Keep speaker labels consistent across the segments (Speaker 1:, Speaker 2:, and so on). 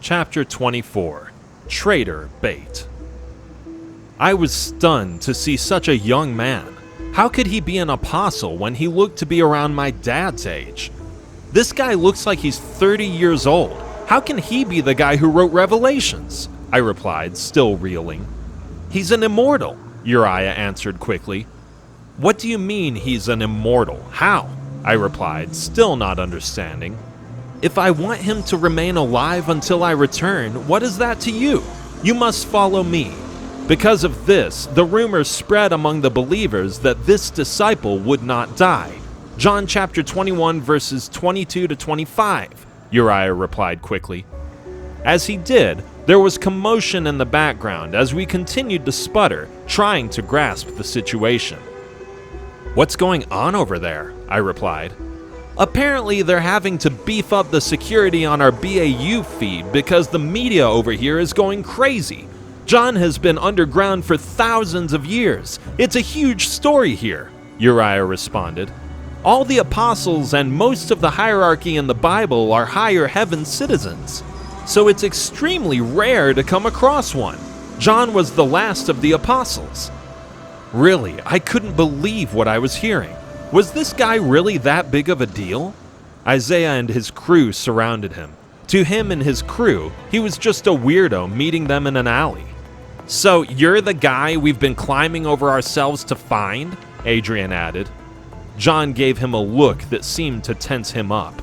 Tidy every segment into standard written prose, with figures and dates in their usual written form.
Speaker 1: Chapter 24 Traitor Bait. I was stunned to see such a young man. How could he be an apostle when he looked to be around my dad's age? This guy looks like he's 30 years old. How can he be the guy who wrote Revelations? I replied, still reeling. He's an immortal, Uriah answered quickly. What do you mean he's an immortal? How? I replied, still not understanding. If I want him to remain alive until I return, what is that to you? You must follow me. Because of this, the rumors spread among the believers that this disciple would not die. John chapter 21 verses 22 to 25, Uriah replied quickly. As he did, there was commotion in the background as we continued to sputter, trying to grasp the situation. What's going on over there? I replied. Apparently they're having to beef up the security on our BAU feed because the media over here is going crazy. John has been underground for thousands of years. It's a huge story here, Uriah responded. All the apostles and most of the hierarchy in the Bible are higher heaven citizens, so it's extremely rare to come across one. John was the last of the apostles. Really, I couldn't believe what I was hearing. Was this guy really that big of a deal? Isaiah and his crew surrounded him. To him and his crew, he was just a weirdo meeting them in an alley. So you're the guy we've been climbing over ourselves to find? Adrian added. John gave him a look that seemed to tense him up.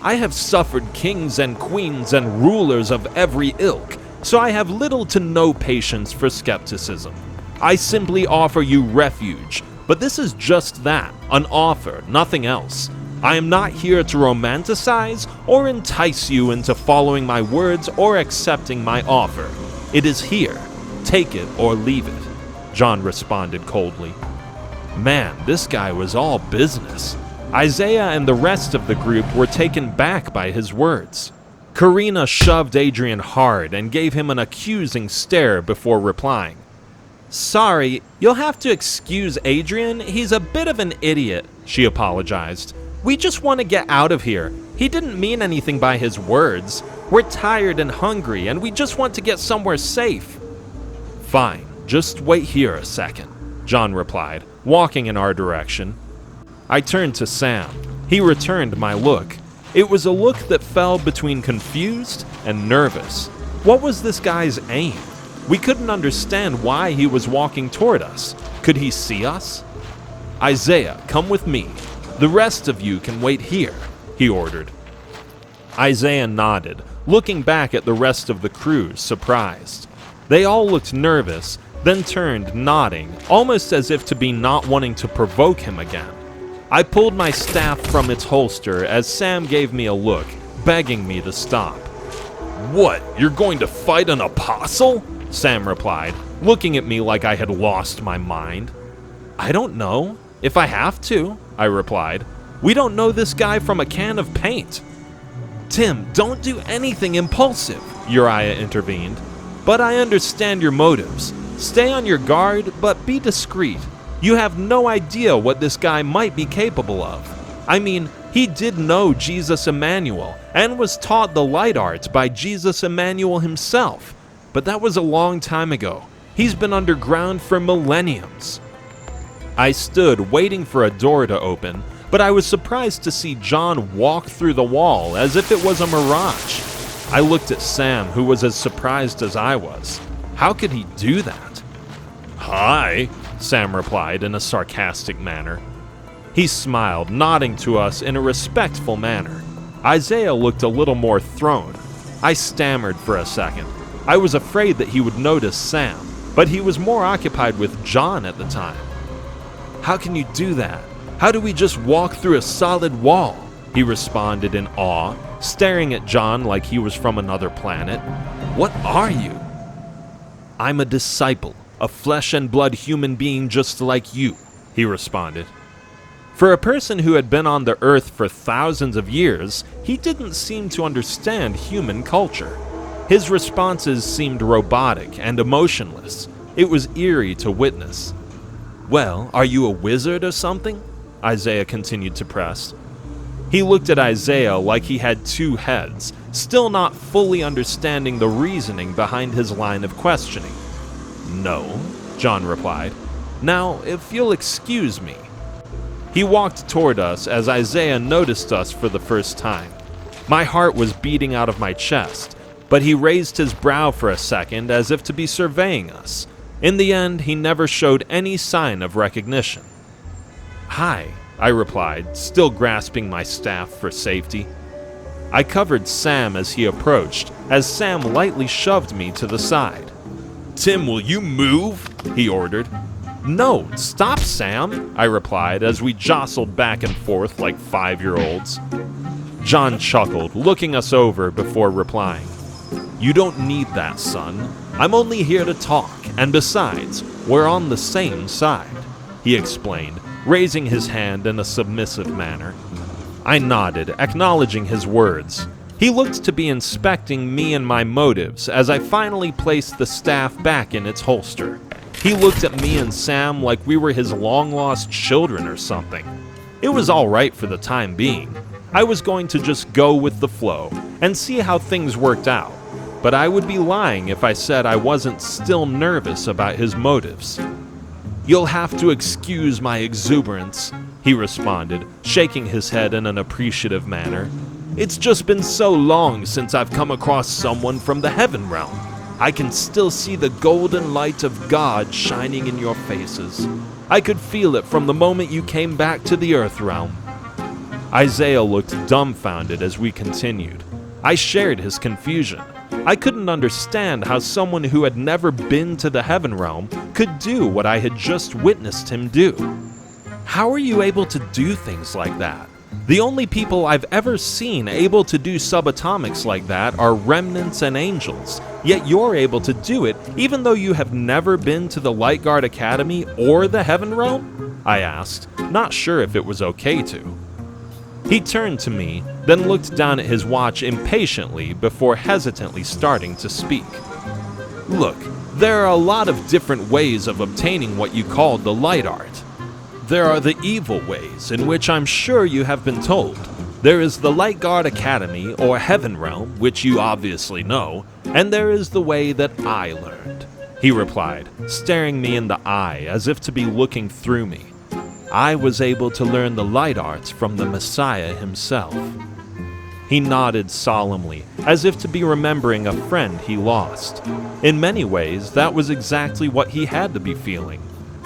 Speaker 1: I have suffered kings and queens and rulers of every ilk, so I have little to no patience for skepticism. I simply offer you refuge. But this is just that, an offer, nothing else. I am not here to romanticize or entice you into following my words or accepting my offer. It is here. Take it or leave it, John responded coldly. Man, this guy was all business. Isaiah and the rest of the group were taken back by his words. Karina shoved Adrian hard and gave him an accusing stare before replying. Sorry, you'll have to excuse Adrian. He's a bit of an idiot, she apologized. We just want to get out of here. He didn't mean anything by his words. We're tired and hungry, and we just want to get somewhere safe. Fine, just wait here a second, John replied, walking in our direction. I turned to Sam. He returned my look. It was a look that fell between confused and nervous. What was this guy's aim? We couldn't understand why he was walking toward us. Could he see us? Isaiah, come with me. The rest of you can wait here, he ordered. Isaiah nodded, looking back at the rest of the crew, surprised. They all looked nervous, then turned, nodding, almost as if to be not wanting to provoke him again. I pulled my staff from its holster as Sam gave me a look, begging me to stop. What, you're going to fight an apostle? Sam replied, looking at me like I had lost my mind. I don't know. If I have to, I replied. We don't know this guy from a can of paint. Tim, don't do anything impulsive, Uriah intervened. But I understand your motives. Stay on your guard, but be discreet. You have no idea what this guy might be capable of. I mean, he did know Jesus Emmanuel and was taught the light arts by Jesus Emmanuel himself. But that was a long time ago. He's been underground for millenniums. I stood waiting for a door to open, but I was surprised to see John walk through the wall as if it was a mirage. I looked at Sam, who was as surprised as I was. How could he do that? Hi, Sam replied in a sarcastic manner. He smiled, nodding to us in a respectful manner. Isaiah looked a little more thrown. I stammered for a second. I was afraid that he would notice Sam, but he was more occupied with John at the time. How can you do that? How do we just walk through a solid wall? He responded in awe, staring at John like he was from another planet. What are you? I'm a disciple, a flesh and blood human being just like you, he responded. For a person who had been on the earth for thousands of years, he didn't seem to understand human culture. His responses seemed robotic and emotionless. It was eerie to witness. Well, are you a wizard or something? Isaiah continued to press. He looked at Isaiah like he had two heads, still not fully understanding the reasoning behind his line of questioning. "No," John replied. "Now, if you'll excuse me." He walked toward us as Isaiah noticed us for the first time. My heart was beating out of my chest, but he raised his brow for a second as if to be surveying us. In the end, he never showed any sign of recognition. "Hi," I replied, still grasping my staff for safety. I covered Sam as he approached, as Sam lightly shoved me to the side. "Tim, will you move?" he ordered. "No, stop, Sam," I replied as we jostled back and forth like 5-year-olds. John chuckled, looking us over before replying. "You don't need that, son. I'm only here to talk, and besides, we're on the same side," he explained, raising his hand in a submissive manner. I nodded, acknowledging his words. He looked to be inspecting me and my motives as I finally placed the staff back in its holster. He looked at me and Sam like we were his long-lost children or something. It was all right for the time being. I was going to just go with the flow and see how things worked out, but I would be lying if I said I wasn't still nervous about his motives. "You'll have to excuse my exuberance," he responded, shaking his head in an appreciative manner. "It's just been so long since I've come across someone from the heaven realm. I can still see the golden light of God shining in your faces. I could feel it from the moment you came back to the earth realm." Isaiah looked dumbfounded as we continued. I shared his confusion. I couldn't understand how someone who had never been to the heaven realm could do what I had just witnessed him do. "How are you able to do things like that? The only people I've ever seen able to do subatomics like that are remnants and angels, yet you're able to do it even though you have never been to the Light Guard Academy or the Heaven Realm?" I asked, not sure if it was okay to. He turned to me, then looked down at his watch impatiently before hesitantly starting to speak. "Look, there are a lot of different ways of obtaining what you call the light art. There are the evil ways, in which I'm sure you have been told. There is the Light Guard Academy, or Heaven Realm, which you obviously know, and there is the way that I learned," he replied, staring me in the eye as if to be looking through me. "I was able to learn the light arts from the Messiah himself." He nodded solemnly, as if to be remembering a friend he lost. In many ways, that was exactly what he had to be feeling.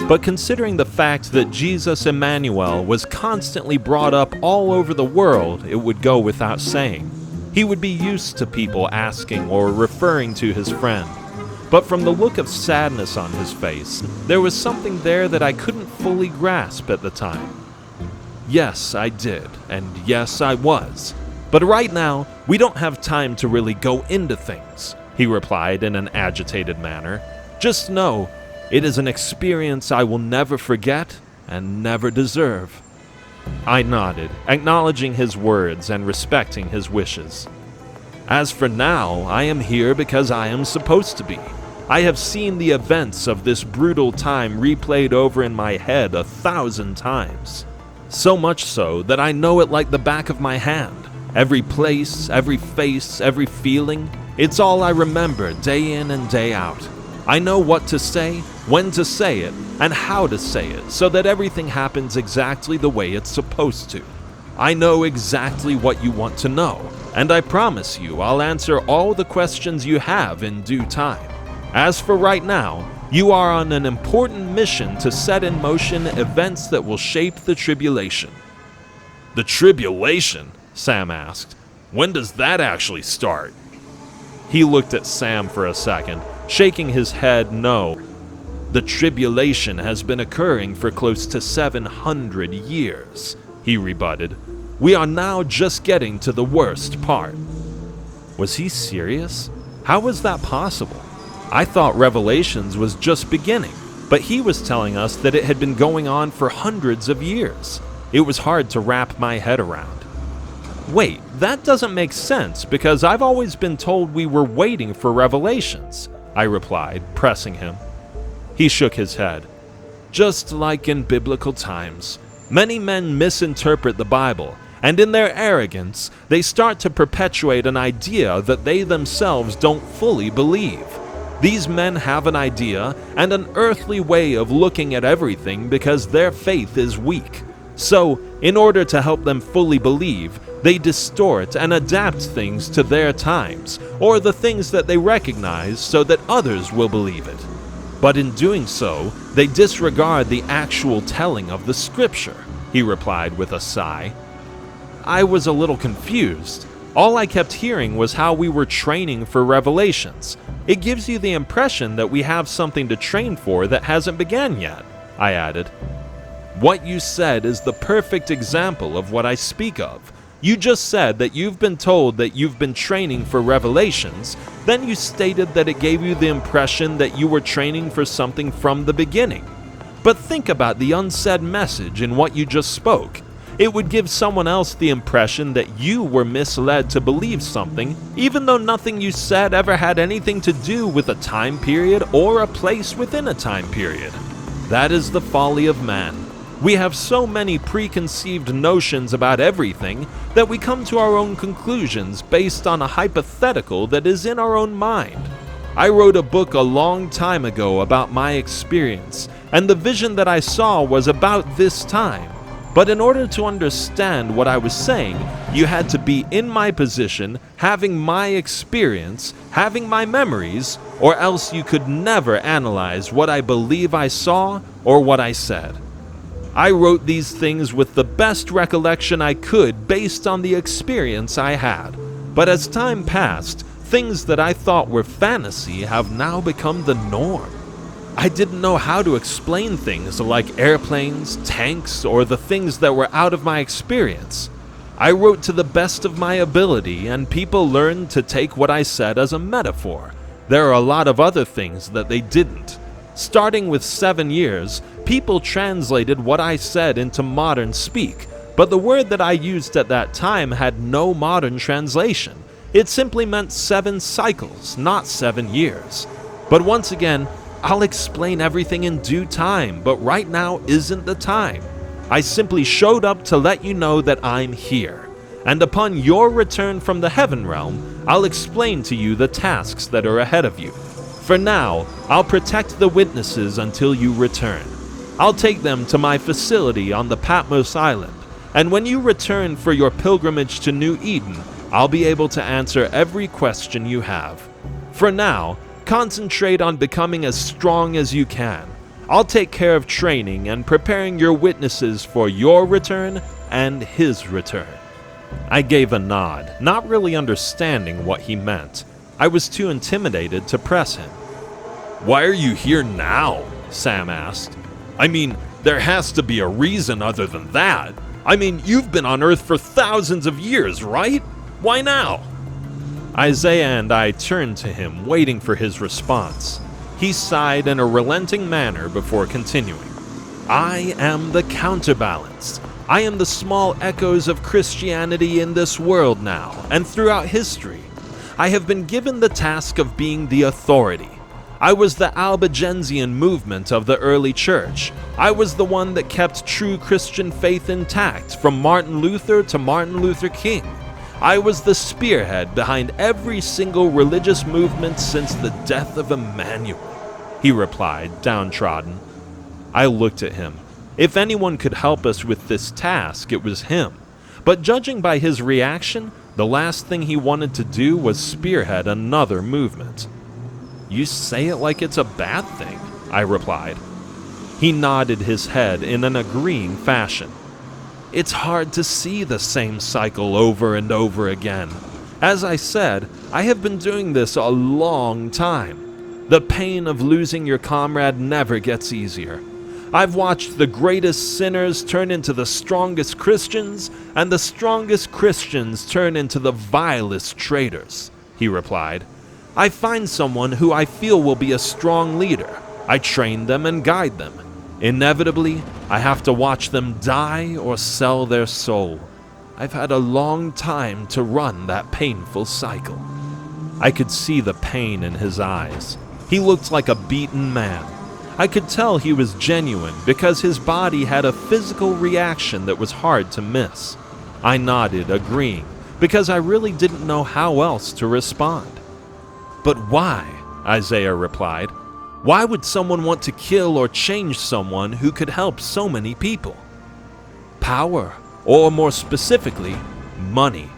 Speaker 1: But considering the fact that Jesus Emmanuel was constantly brought up all over the world, it would go without saying. He would be used to people asking or referring to his friend. But from the look of sadness on his face, there was something there that I couldn't fully grasp at the time. "Yes, I did, and yes, I was. But right now, we don't have time to really go into things," he replied in an agitated manner. "Just know, it is an experience I will never forget and never deserve." I nodded, acknowledging his words and respecting his wishes. "As for now, I am here because I am supposed to be. I have seen the events of this brutal time replayed over in my head 1,000 times. So much so that I know it like the back of my hand. Every place, every face, every feeling, it's all I remember day in and day out. I know what to say, when to say it, and how to say it so that everything happens exactly the way it's supposed to. I know exactly what you want to know, and I promise you I'll answer all the questions you have in due time. As for right now, you are on an important mission to set in motion events that will shape the tribulation." "The tribulation?" Sam asked. "When does that actually start?" He looked at Sam for a second, shaking his head no. "The tribulation has been occurring for close to 700 years, he rebutted. "We are now just getting to the worst part." Was he serious? How was that possible? I thought Revelations was just beginning, but he was telling us that it had been going on for hundreds of years. It was hard to wrap my head around. "Wait, that doesn't make sense because I've always been told we were waiting for Revelations," I replied, pressing him. He shook his head. "Just like in biblical times, many men misinterpret the Bible, and in their arrogance, they start to perpetuate an idea that they themselves don't fully believe. These men have an idea and an earthly way of looking at everything because their faith is weak. So, in order to help them fully believe, they distort and adapt things to their times, or the things that they recognize so that others will believe it. But in doing so, they disregard the actual telling of the scripture, he replied with a sigh. I was a little confused. All I kept hearing was how we were training for revelations. It gives you the impression that we have something to train for that hasn't begun yet, I added. What you said is the perfect example of what I speak of. You just said that you've been told that you've been training for revelations, then you stated that it gave you the impression that you were training for something from the beginning. But think about the unsaid message in what you just spoke. It would give someone else the impression that you were misled to believe something, even though nothing you said ever had anything to do with a time period or a place within a time period. That is the folly of man. We have so many preconceived notions about everything that we come to our own conclusions based on a hypothetical that is in our own mind. I wrote a book a long time ago about my experience, and the vision that I saw was about this time. But in order to understand what I was saying, you had to be in my position, having my experience, having my memories, or else you could never analyze what I believe I saw or what I said. I wrote these things with the best recollection I could based on the experience I had. But as time passed, things that I thought were fantasy have now become the norm. I didn't know how to explain things like airplanes, tanks, or the things that were out of my experience. I wrote to the best of my ability, and people learned to take what I said as a metaphor. There are a lot of other things that they didn't. Starting with 7 years, people translated what I said into modern speak, but the word that I used at that time had no modern translation. It simply meant 7 cycles, not 7 years. But once again, I'll explain everything in due time, but right now isn't the time. I simply showed up to let you know that I'm here. And upon your return from the heaven realm, I'll explain to you the tasks that are ahead of you. For now, I'll protect the witnesses until you return. I'll take them to my facility on the Patmos Island, and when you return for your pilgrimage to New Eden, I'll be able to answer every question you have. For now, concentrate on becoming as strong as you can. I'll take care of training and preparing your witnesses for your return and his return. I gave a nod, not really understanding what he meant. I was too intimidated to press him. Why are you here now? Sam asked. I mean, there has to be a reason other than that. I mean, you've been on Earth for thousands of years, right? Why now? Isaiah and I turned to him, waiting for his response. He sighed in a relenting manner before continuing. I am the counterbalance. I am the small echoes of Christianity in this world now, and throughout history. I have been given the task of being the authority. I was the Albigensian movement of the early church. I was the one that kept true Christian faith intact, from Martin Luther to Martin Luther King. I was the spearhead behind every single religious movement since the death of Emmanuel, he replied, downtrodden. I looked at him. If anyone could help us with this task, it was him. But judging by his reaction, the last thing he wanted to do was spearhead another movement. You say it like it's a bad thing, I replied. He nodded his head in an agreeing fashion. It's hard to see the same cycle over and over again. As I said, I have been doing this a long time. The pain of losing your comrade never gets easier. I've watched the greatest sinners turn into the strongest Christians, and the strongest Christians turn into the vilest traitors, he replied. I find someone who I feel will be a strong leader. I train them and guide them. Inevitably, I have to watch them die or sell their soul. I've had a long time to run that painful cycle. I could see the pain in his eyes. He looked like a beaten man. I could tell he was genuine because his body had a physical reaction that was hard to miss. I nodded, agreeing, because I really didn't know how else to respond. "But why?" Isaiah replied. "Why would someone want to kill or change someone who could help so many people?" "Power, or more specifically, money.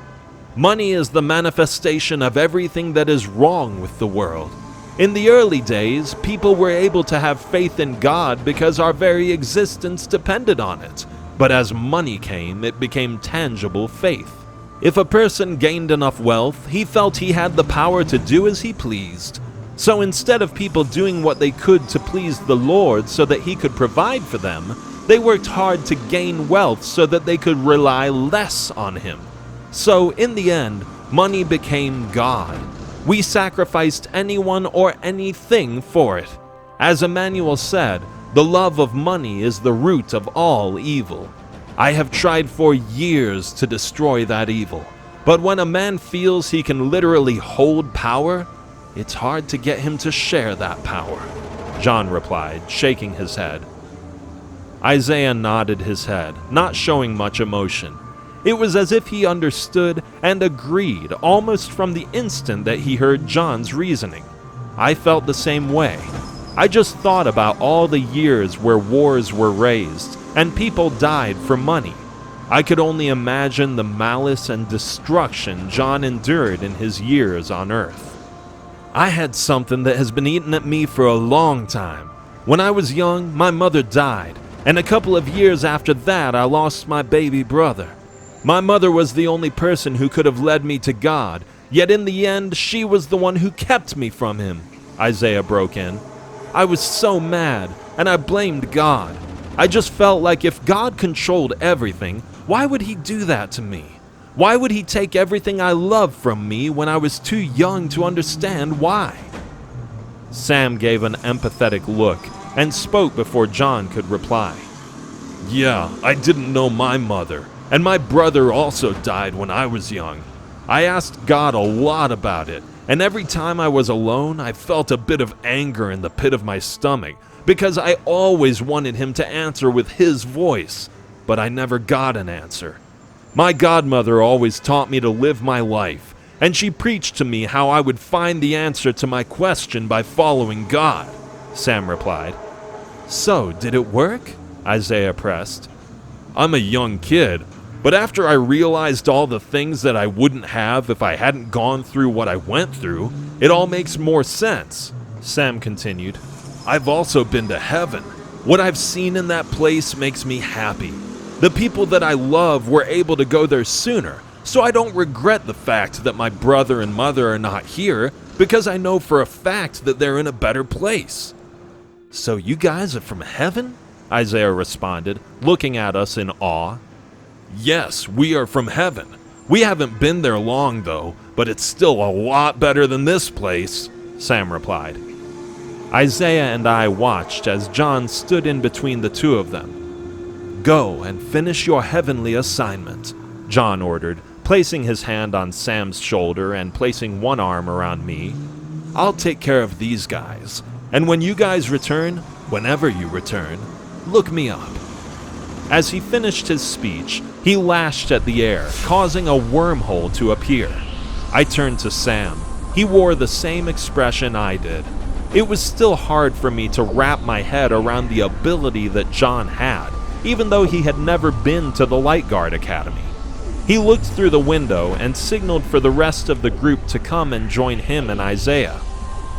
Speaker 1: Money is the manifestation of everything that is wrong with the world. In the early days, people were able to have faith in God because our very existence depended on it. But as money came, it became tangible faith. If a person gained enough wealth, he felt he had the power to do as he pleased. So instead of people doing what they could to please the Lord so that he could provide for them, they worked hard to gain wealth so that they could rely less on him. So in the end, money became God. We sacrificed anyone or anything for it. As Emmanuel said, the love of money is the root of all evil. I have tried for years to destroy that evil, but when a man feels he can literally hold power, it's hard to get him to share that power," John replied, shaking his head. Isaiah nodded his head, not showing much emotion. It was as if he understood and agreed almost from the instant that he heard John's reasoning. I felt the same way. I just thought about all the years where wars were raised and people died for money. I could only imagine the malice and destruction John endured in his years on Earth. I had something that has been eating at me for a long time. When I was young, my mother died, and a couple of years after that, I lost my baby brother. My mother was the only person who could have led me to God, yet in the end, she was the one who kept me from him," Isaiah broke in. "I was so mad, and I blamed God. I just felt like if God controlled everything, why would he do that to me? Why would he take everything I loved from me when I was too young to understand why?" Sam gave an empathetic look and spoke before John could reply. "Yeah, I didn't know my mother, and my brother also died when I was young. I asked God a lot about it, and every time I was alone, I felt a bit of anger in the pit of my stomach because I always wanted him to answer with his voice, but I never got an answer. My godmother always taught me to live my life, and she preached to me how I would find the answer to my question by following God," Sam replied. "So, did it work?" Isaiah pressed. "I'm a young kid, but after I realized all the things that I wouldn't have if I hadn't gone through what I went through, it all makes more sense," Sam continued. "I've also been to heaven. What I've seen in that place makes me happy. The people that I love were able to go there sooner, so I don't regret the fact that my brother and mother are not here because I know for a fact that they're in a better place." "So you guys are from heaven?" Isaiah responded, looking at us in awe. "Yes, we are from heaven. We haven't been there long though, but it's still a lot better than this place," Sam replied. Isaiah and I watched as John stood in between the two of them. "Go and finish your heavenly assignment," John ordered, placing his hand on Sam's shoulder and placing one arm around me. "I'll take care of these guys, and when you guys return, whenever you return, look me up." As he finished his speech, he lashed at the air, causing a wormhole to appear. I turned to Sam. He wore the same expression I did. It was still hard for me to wrap my head around the ability that John had, even though he had never been to the Light Guard Academy. He looked through the window and signaled for the rest of the group to come and join him and Isaiah.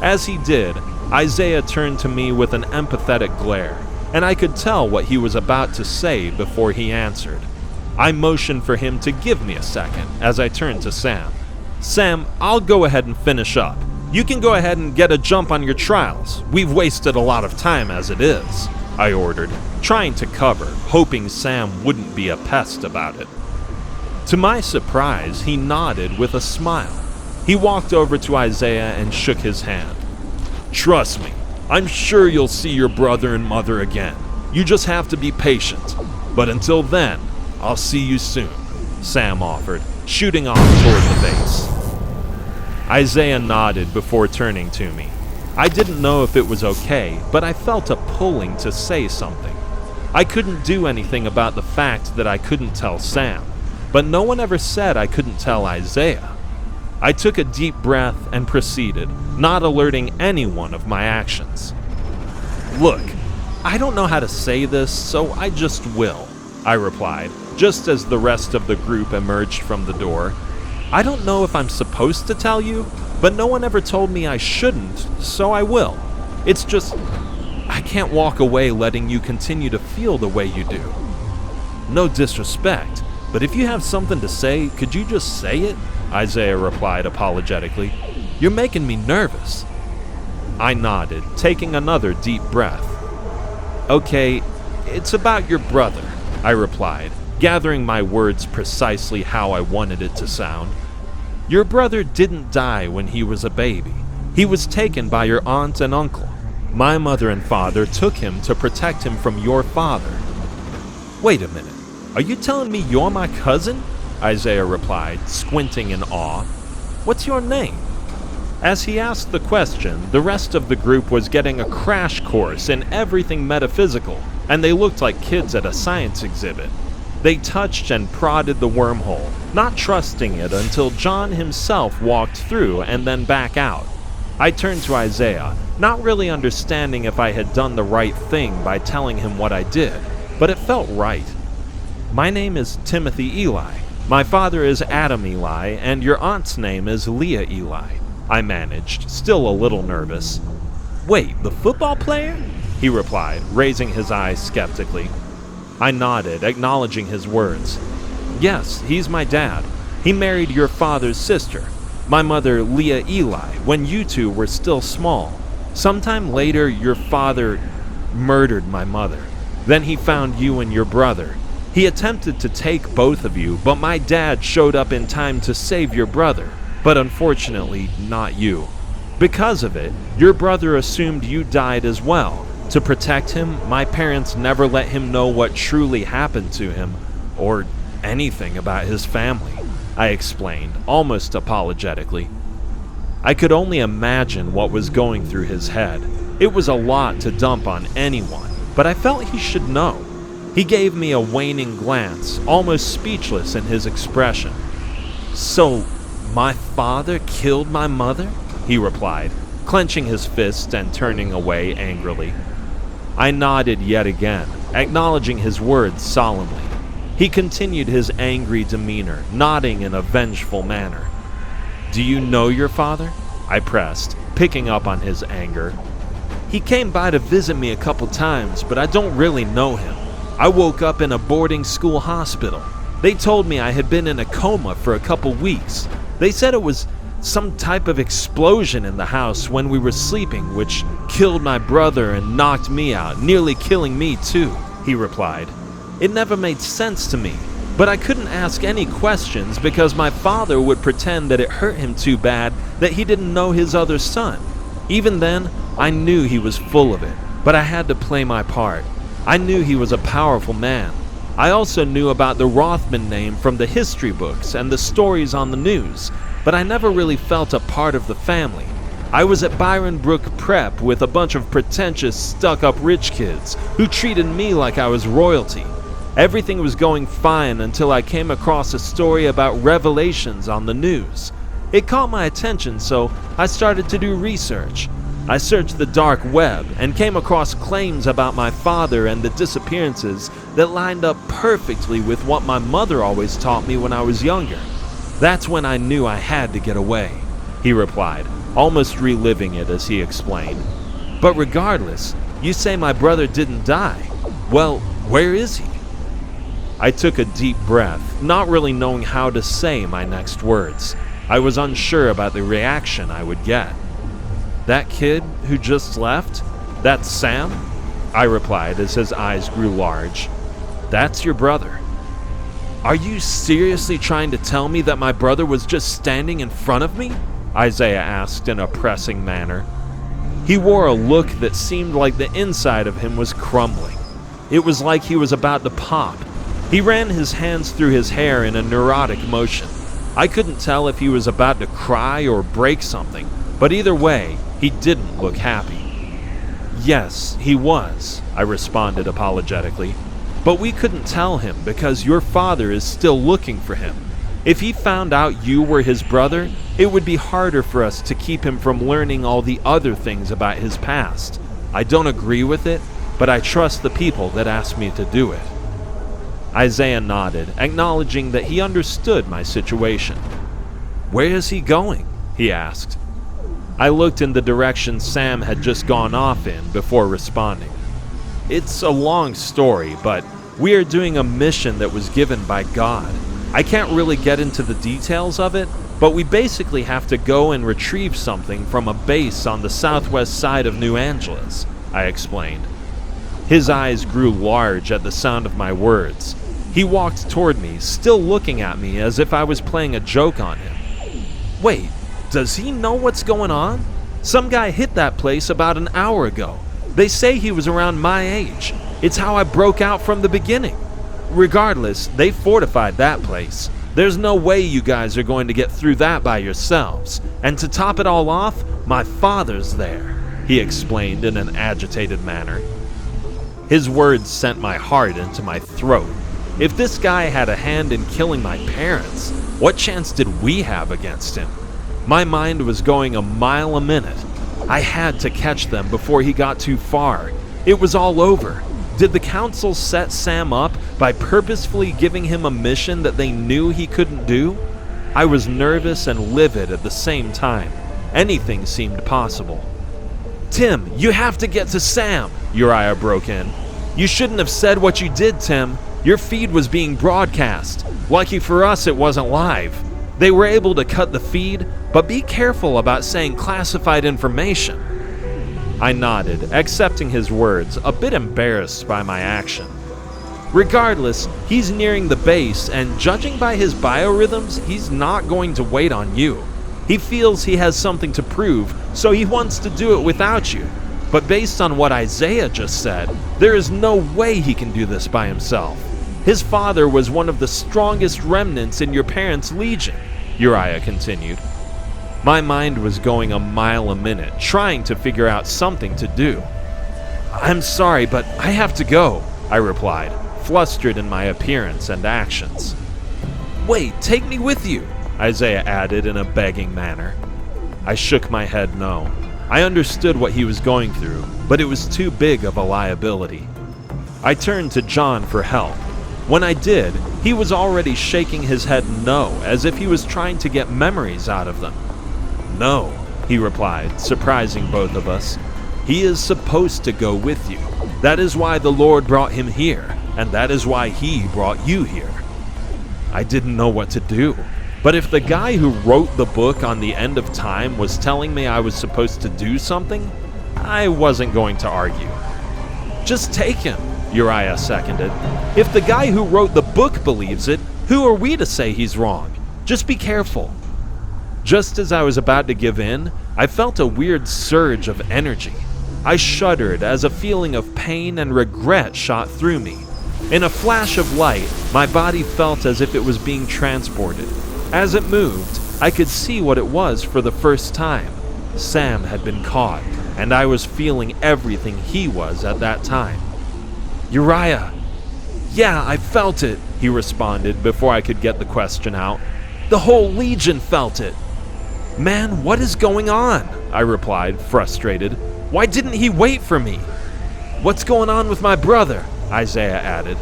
Speaker 1: As he did, Isaiah turned to me with an empathetic glare, and I could tell what he was about to say before he answered. I motioned for him to give me a second as I turned to Sam. "Sam, I'll go ahead and finish up. You can go ahead and get a jump on your trials. We've wasted a lot of time as it is," I ordered, trying to cover, hoping Sam wouldn't be a pest about it. To my surprise, he nodded with a smile. He walked over to Isaiah and shook his hand. "Trust me, I'm sure you'll see your brother and mother again. You just have to be patient. But until then, I'll see you soon," Sam offered, shooting off toward the base. Isaiah nodded before turning to me. I didn't know if it was okay, but I felt a pulling to say something. I couldn't do anything about the fact that I couldn't tell Sam. but no one ever said I couldn't tell Isaiah. I took a deep breath and proceeded, not alerting anyone of my actions. "Look, I don't know how to say this, so I just will," I replied, just as the rest of the group emerged from the door. "I don't know if I'm supposed to tell you, but no one ever told me I shouldn't, so I will. It's just, I can't walk away letting you continue to feel the way you do. No disrespect, but if you have something to say, could you just say it?" Isaiah replied apologetically. "You're making me nervous." I nodded, taking another deep breath. "Okay, it's about your brother," I replied, gathering my words precisely how I wanted it to sound. "Your brother didn't die when he was a baby. He was taken by your aunt and uncle. My mother and father took him to protect him from your father." "Wait a minute, are you telling me you're my cousin?" Isaiah replied, squinting in awe. "What's your name?" As he asked the question, the rest of the group was getting a crash course in everything metaphysical, and they looked like kids at a science exhibit. They touched and prodded the wormhole, not trusting it until John himself walked through and then back out. I turned to Isaiah, not really understanding if I had done the right thing by telling him what I did, but it felt right. "My name is Timothy Eli. My father is Adam Eli, and your aunt's name is Leah Eli," I managed, still a little nervous. "Wait, the football player?" he replied, raising his eyes skeptically. I nodded, acknowledging his words. "Yes, he's my dad. He married your father's sister, my mother Leah Eli, when you two were still small. Sometime later, your father murdered my mother. Then he found you and your brother. He attempted to take both of you, but my dad showed up in time to save your brother, but unfortunately not you. Because of it, your brother assumed you died as well. To protect him, my parents never let him know what truly happened to him, or anything about his family," I explained, almost apologetically. I could only imagine what was going through his head. It was a lot to dump on anyone, but I felt he should know. He gave me a waning glance, almost speechless in his expression. "So, my father killed my mother?" he replied, clenching his fist and turning away angrily. I nodded yet again, acknowledging his words solemnly. He continued his angry demeanor, nodding in a vengeful manner. "Do you know your father?" I pressed, picking up on his anger. "He came by to visit me a couple times, but I don't really know him. I woke up in a boarding school hospital. They told me I had been in a coma for a couple weeks. They said it was some type of explosion in the house when we were sleeping, which killed my brother and knocked me out, nearly killing me too," he replied. "It never made sense to me, but I couldn't ask any questions because my father would pretend that it hurt him too bad that he didn't know his other son. Even then, I knew he was full of it, but I had to play my part. I knew he was a powerful man. I also knew about the Rothman name from the history books and the stories on the news, but I never really felt a part of the family. I was at Byron Brook Prep with a bunch of pretentious, stuck-up rich kids who treated me like I was royalty. Everything was going fine until I came across a story about revelations on the news. It caught my attention, so I started to do research. I searched the dark web and came across claims about my father and the disappearances that lined up perfectly with what my mother always taught me when I was younger. That's when I knew I had to get away," he replied, almost reliving it as he explained. "But regardless, you say my brother didn't die. Well, where is he?" I took a deep breath, not really knowing how to say my next words. I was unsure about the reaction I would get. "That kid who just left? That's Sam?" I replied as his eyes grew large. "That's your brother." "Are you seriously trying to tell me that my brother was just standing in front of me?" Isaiah asked in a pressing manner. He wore a look that seemed like the inside of him was crumbling. It was like he was about to pop. He ran his hands through his hair in a neurotic motion. I couldn't tell if he was about to cry or break something, but either way, he didn't look happy. "Yes, he was," I responded apologetically. but we couldn't tell him because your father is still looking for him. If he found out you were his brother, it would be harder for us to keep him from learning all the other things about his past. I don't agree with it, but I trust the people that asked me to do it." Isaiah nodded, acknowledging that he understood my situation. "Where is he going?" he asked. I looked in the direction Sam had just gone off in before responding. "It's a long story, but we are doing a mission that was given by God. I can't really get into the details of it, but we basically have to go and retrieve something from a base on the southwest side of New Angeles," I explained. His eyes grew large at the sound of my words. He walked toward me, still looking at me as if I was playing a joke on him. "Wait, does he know what's going on? Some guy hit that place about an hour ago. They say he was around my age. It's how I broke out from the beginning. Regardless, they fortified that place. There's no way you guys are going to get through that by yourselves. And to top it all off, my father's there," he explained in an agitated manner. His words sent my heart into my throat. If this guy had a hand in killing my parents, what chance did we have against him? My mind was going a mile a minute. I had to catch them before he got too far. It was all over. Did the council set Sam up by purposefully giving him a mission that they knew he couldn't do? I was nervous and livid at the same time. Anything seemed possible. "Tim, you have to get to Sam," Uriah broke in. "You shouldn't have said what you did, Tim. Your feed was being broadcast. Lucky for us it wasn't live. They were able to cut the feed, but be careful about saying classified information." I nodded, accepting his words, a bit embarrassed by my action. "Regardless, he's nearing the base, and judging by his biorhythms, he's not going to wait on you. He feels he has something to prove, so he wants to do it without you. But based on what Isaiah just said, there is no way he can do this by himself. His father was one of the strongest remnants in your parents' legion," Uriah continued. My mind was going a mile a minute, trying to figure out something to do. "I'm sorry, but I have to go," I replied, flustered in my appearance and actions. "Wait, take me with you," Isaiah added in a begging manner. I shook my head no. I understood what he was going through, but it was too big of a liability. I turned to John for help. When I did, he was already shaking his head no, as if he was trying to get memories out of them. "No," he replied, surprising both of us. "He is supposed to go with you. That is why the Lord brought him here, and that is why he brought you here." I didn't know what to do, but if the guy who wrote the book on the end of time was telling me I was supposed to do something, I wasn't going to argue. "Just take him," Uriah seconded. "If the guy who wrote the book believes it, who are we to say he's wrong? Just be careful." Just as I was about to give in, I felt a weird surge of energy. I shuddered as a feeling of pain and regret shot through me. In a flash of light, my body felt as if it was being transported. As it moved, I could see what it was for the first time. Sam had been caught, and I was feeling everything he was at that time. "Uriah." "Yeah, I felt it," he responded before I could get the question out. "The whole Legion felt it." "Man, what is going on?" I replied, frustrated. "Why didn't he wait for me?" "What's going on with my brother?" Isaiah added.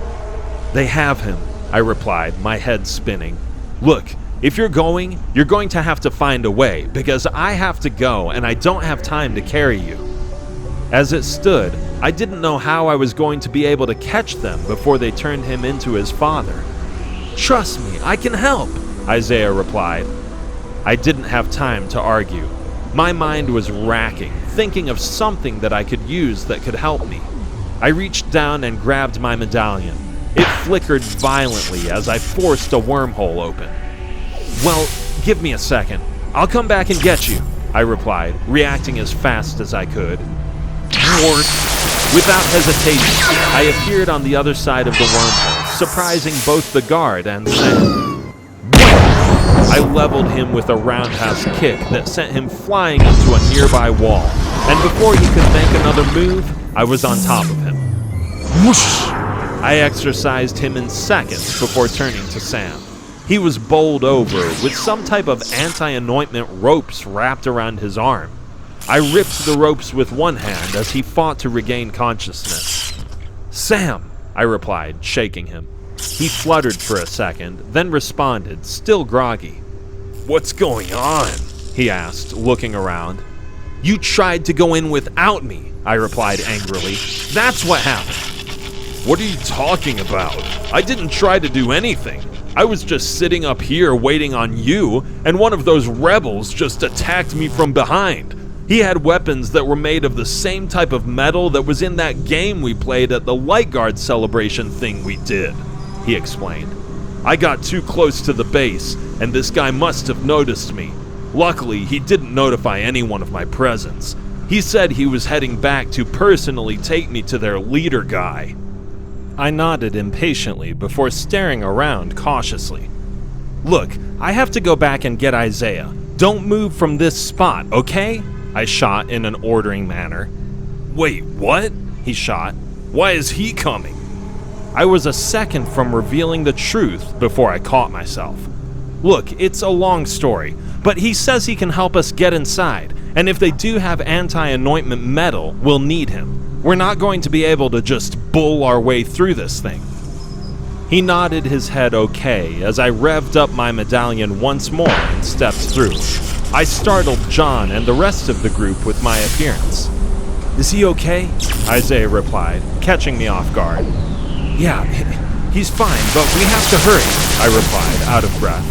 Speaker 1: "They have him," I replied, my head spinning. "Look, if you're going to have to find a way, because I have to go and I don't have time to carry you." As it stood, I didn't know how I was going to be able to catch them before they turned him into his father. "Trust me, I can help," Isaiah replied. I didn't have time to argue. My mind was racking, thinking of something that I could use that could help me. I reached down and grabbed my medallion. It flickered violently as I forced a wormhole open. "Well, give me a second. I'll come back and get you," I replied, reacting as fast as I could. Without hesitation, I appeared on the other side of the wormhole, surprising both the guard and Sam. I leveled him with a roundhouse kick that sent him flying into a nearby wall, and before he could make another move, I was on top of him. Whoosh! I exorcised him in seconds before turning to Sam. He was bowled over with some type of anti-anointment ropes wrapped around his arm. I ripped the ropes with one hand as he fought to regain consciousness. "Sam," I replied, shaking him. He fluttered for a second, then responded, still groggy. "What's going on?" he asked, looking around. "You tried to go in without me," I replied angrily. "That's what happened." "What are you talking about? I didn't try to do anything. I was just sitting up here waiting on you, and one of those rebels just attacked me from behind. He had weapons that were made of the same type of metal that was in that game we played at the Light Guard celebration thing we did," he explained. "I got too close to the base, and this guy must have noticed me. Luckily, he didn't notify anyone of my presence. He said he was heading back to personally take me to their leader guy." I nodded impatiently before staring around cautiously. "Look, I have to go back and get Isaiah. Don't move from this spot, okay?" I shot in an ordering manner. "Wait, what?" he shot. "Why is he coming?" I was a second from revealing the truth before I caught myself. "Look, it's a long story, but he says he can help us get inside, and if they do have anti-anointment metal, we'll need him. We're not going to be able to just bull our way through this thing." He nodded his head okay as I revved up my medallion once more and stepped through. I startled John and the rest of the group with my appearance. "Is he okay?" Isaiah replied, catching me off guard. "Yeah, he's fine, but we have to hurry," I replied, out of breath.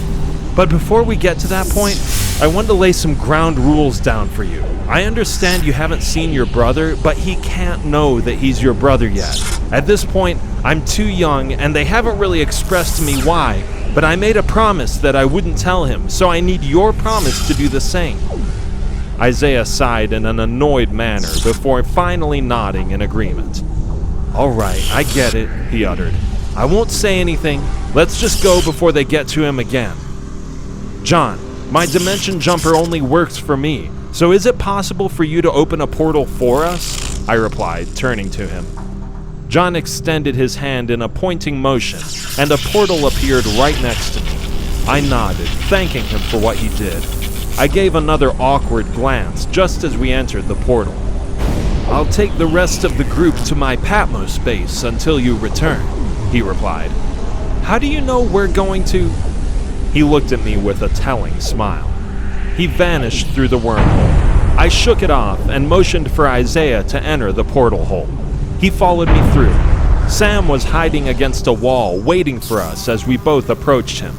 Speaker 1: "But before we get to that point, I want to lay some ground rules down for you. I understand you haven't seen your brother, but he can't know that he's your brother yet. At this point, I'm too young, and they haven't really expressed to me why, but I made a promise that I wouldn't tell him, so I need your promise to do the same." Isaiah sighed in an annoyed manner before finally nodding in agreement. "All right, I get it," he uttered. "I won't say anything. Let's just go before they get to him again." "John, my dimension jumper only works for me, so is it possible for you to open a portal for us?" I replied, turning to him. John extended his hand in a pointing motion, and a portal appeared right next to me. I nodded, thanking him for what he did. I gave another awkward glance just as we entered the portal. "I'll take the rest of the group to my Patmos base until you return," he replied. "How do you know we're going to—" He looked at me with a telling smile. He vanished through the wormhole. I shook it off and motioned for Isaiah to enter the portal hole. He followed me through. Sam was hiding against a wall, waiting for us as we both approached him.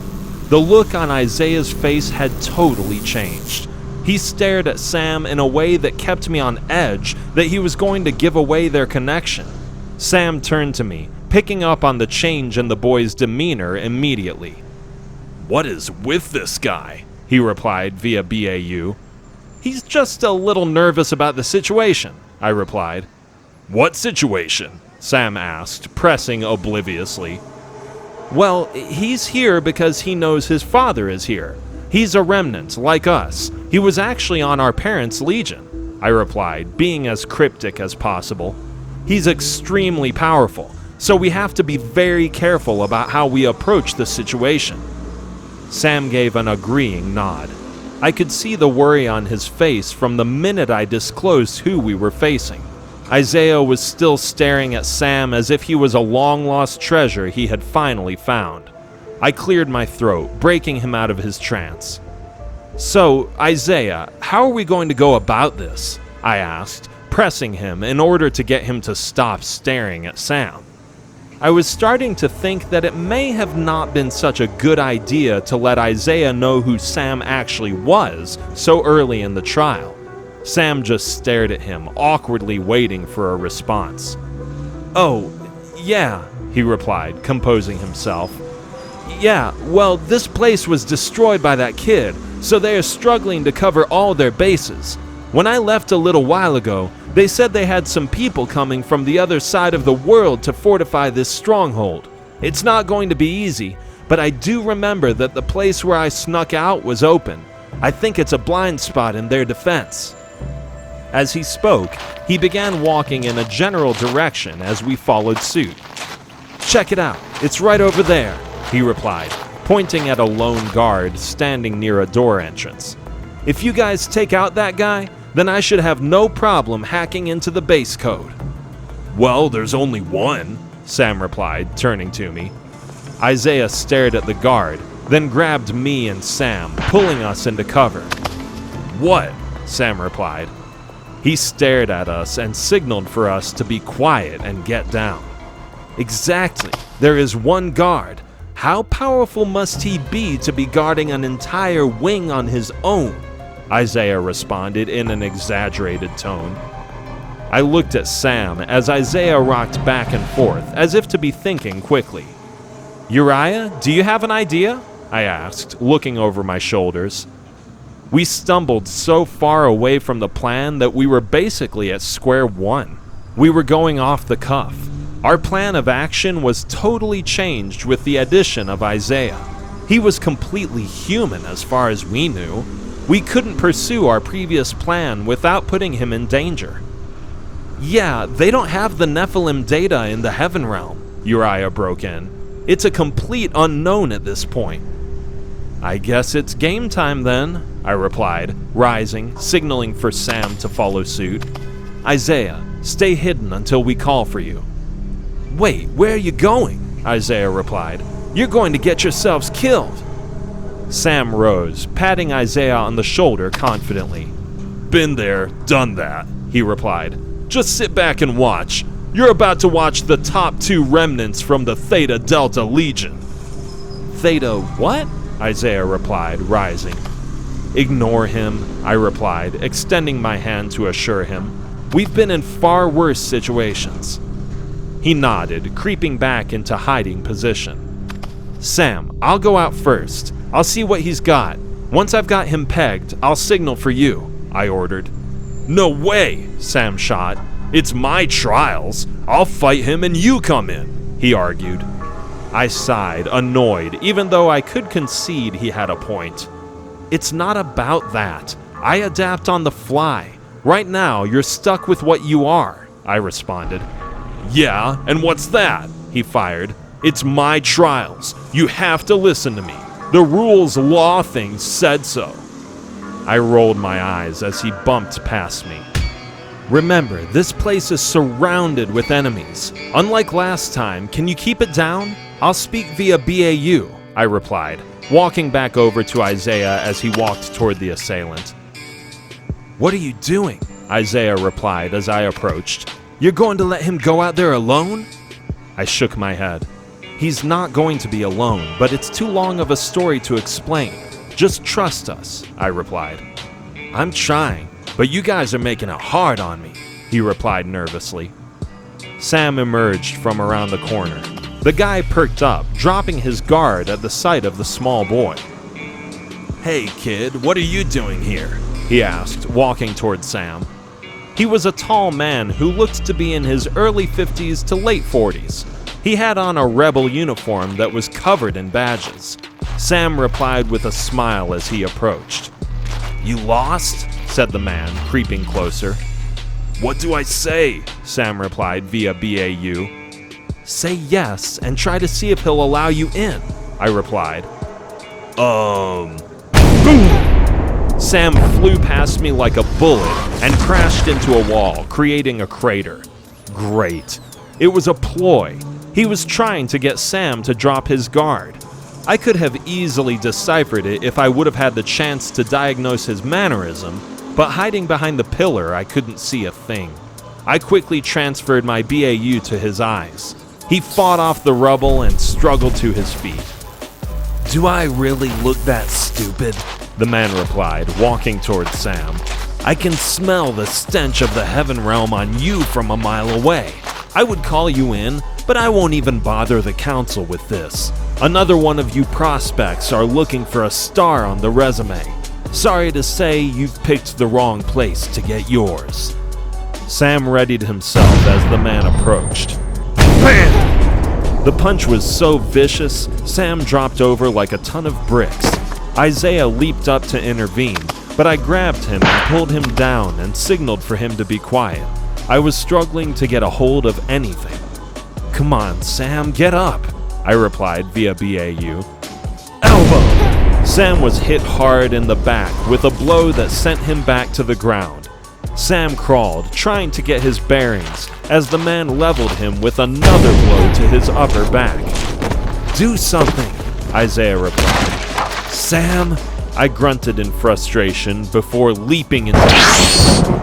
Speaker 1: The look on Isaiah's face had totally changed. He stared at Sam in a way that kept me on edge that he was going to give away their connection. Sam turned to me, picking up on the change in the boy's demeanor immediately. "What is with this guy?" he replied via BAU. "He's just a little nervous about the situation," I replied. "What situation?" Sam asked, pressing obliviously. "Well, he's here because he knows his father is here. He's a remnant, like us. He was actually on our parents' legion," I replied, being as cryptic as possible. "He's extremely powerful, so we have to be very careful about how we approach the situation." Sam gave an agreeing nod. I could see the worry on his face from the minute I disclosed who we were facing. Isaiah was still staring at Sam as if he was a long-lost treasure he had finally found. I cleared my throat, breaking him out of his trance. "So, Isaiah, how are we going to go about this?" I asked, pressing him in order to get him to stop staring at Sam. I was starting to think that it may have not been such a good idea to let Isaiah know who Sam actually was so early in the trial. Sam just stared at him, awkwardly waiting for a response. "Oh, yeah," he replied, composing himself. "Yeah, well, this place was destroyed by that kid, so they are struggling to cover all their bases. When I left a little while ago, they said they had some people coming from the other side of the world to fortify this stronghold. It's not going to be easy, but I do remember that the place where I snuck out was open. I think it's a blind spot in their defense." As he spoke, he began walking in a general direction as we followed suit. check it out. It's right over there, he replied, pointing at a lone guard standing near a door entrance. If you guys take out that guy, then I should have no problem hacking into the base code. Well, there's only one, Sam replied, turning to me. Isaiah stared at the guard, then grabbed me and Sam, pulling us into cover. What? Sam replied. He stared at us and signaled for us to be quiet and get down. Exactly. There is one guard. How powerful must he be to be guarding an entire wing on his own? Isaiah responded in an exaggerated tone. I looked at Sam as Isaiah rocked back and forth, as if to be thinking quickly. Uriah, do you have an idea? I asked, looking over my shoulders. We stumbled so far away from the plan that we were basically at square one. We were going off the cuff. Our plan of action was totally changed with the addition of Isaiah. He was completely human as far as we knew. We couldn't pursue our previous plan without putting him in danger. Yeah, they don't have the Nephilim data in the Heaven Realm, Uriah broke in. It's a complete unknown at this point. I guess it's game time then, I replied, rising, signaling for Sam to follow suit. Isaiah, stay hidden until we call for you. Wait, where are you going? Isaiah replied. You're going to get yourselves killed. Sam rose, patting Isaiah on the shoulder confidently. Been there, done that, he replied. Just sit back and watch. You're about to watch the top 2 remnants from the Theta Delta Legion. Theta what? Isaiah replied, rising. Ignore him, I replied, extending my hand to assure him. We've been in far worse situations. He nodded, creeping back into hiding position. Sam, I'll go out first. I'll see what he's got. Once I've got him pegged, I'll signal for you, I ordered. No way, Sam shot. It's my trials. I'll fight him and you come in, he argued. I sighed, annoyed, even though I could concede he had a point. It's not about that. I adapt on the fly. Right now, you're stuck with what you are, I responded. Yeah, and what's that? He fired. It's my trials. You have to listen to me. The rules law thing said so. I rolled my eyes as he bumped past me. Remember, this place is surrounded with enemies. Unlike last time, can you keep it down? I'll speak via BAU, I replied, walking back over to Isaiah as he walked toward the assailant. What are you doing? Isaiah replied as I approached. You're going to let him go out there alone? I shook my head. He's not going to be alone, but it's too long of a story to explain. Just trust us, I replied. I'm trying, but you guys are making it hard on me, he replied nervously. Sam emerged from around the corner. The guy perked up, dropping his guard at the sight of the small boy. Hey kid, what are you doing here? He asked, walking toward Sam. He was a tall man who looked to be in his early 50s to late 40s. He had on a rebel uniform that was covered in badges. Sam replied with a smile as he approached. You lost? Said the man, creeping closer. What do I say? Sam replied via BAU. Say yes and try to see if he'll allow you in, I replied. Boom! Sam flew past me like a bullet and crashed into a wall, creating a crater. Great. It was a ploy. He was trying to get Sam to drop his guard. I could have easily deciphered it if I would have had the chance to diagnose his mannerism, but hiding behind the pillar, I couldn't see a thing. I quickly transferred my BAU to his eyes. He fought off the rubble and struggled to his feet. Do I really look that stupid? The man replied, walking toward Sam. I can smell the stench of the Heaven Realm on you from a mile away. I would call you in, but I won't even bother the council with this. Another one of you prospects are looking for a star on the resume. Sorry to say, you've picked the wrong place to get yours. Sam readied himself as the man approached. Bam! The punch was so vicious, Sam dropped over like a ton of bricks. Isaiah leaped up to intervene, but I grabbed him and pulled him down and signaled for him to be quiet. I was struggling to get a hold of anything. Come on, Sam, get up, I replied via BAU. Elbow! Sam was hit hard in the back with a blow that sent him back to the ground. Sam crawled, trying to get his bearings, as the man leveled him with another blow to his upper back. Do something, Isaiah replied. Sam, I grunted in frustration before leaping into action.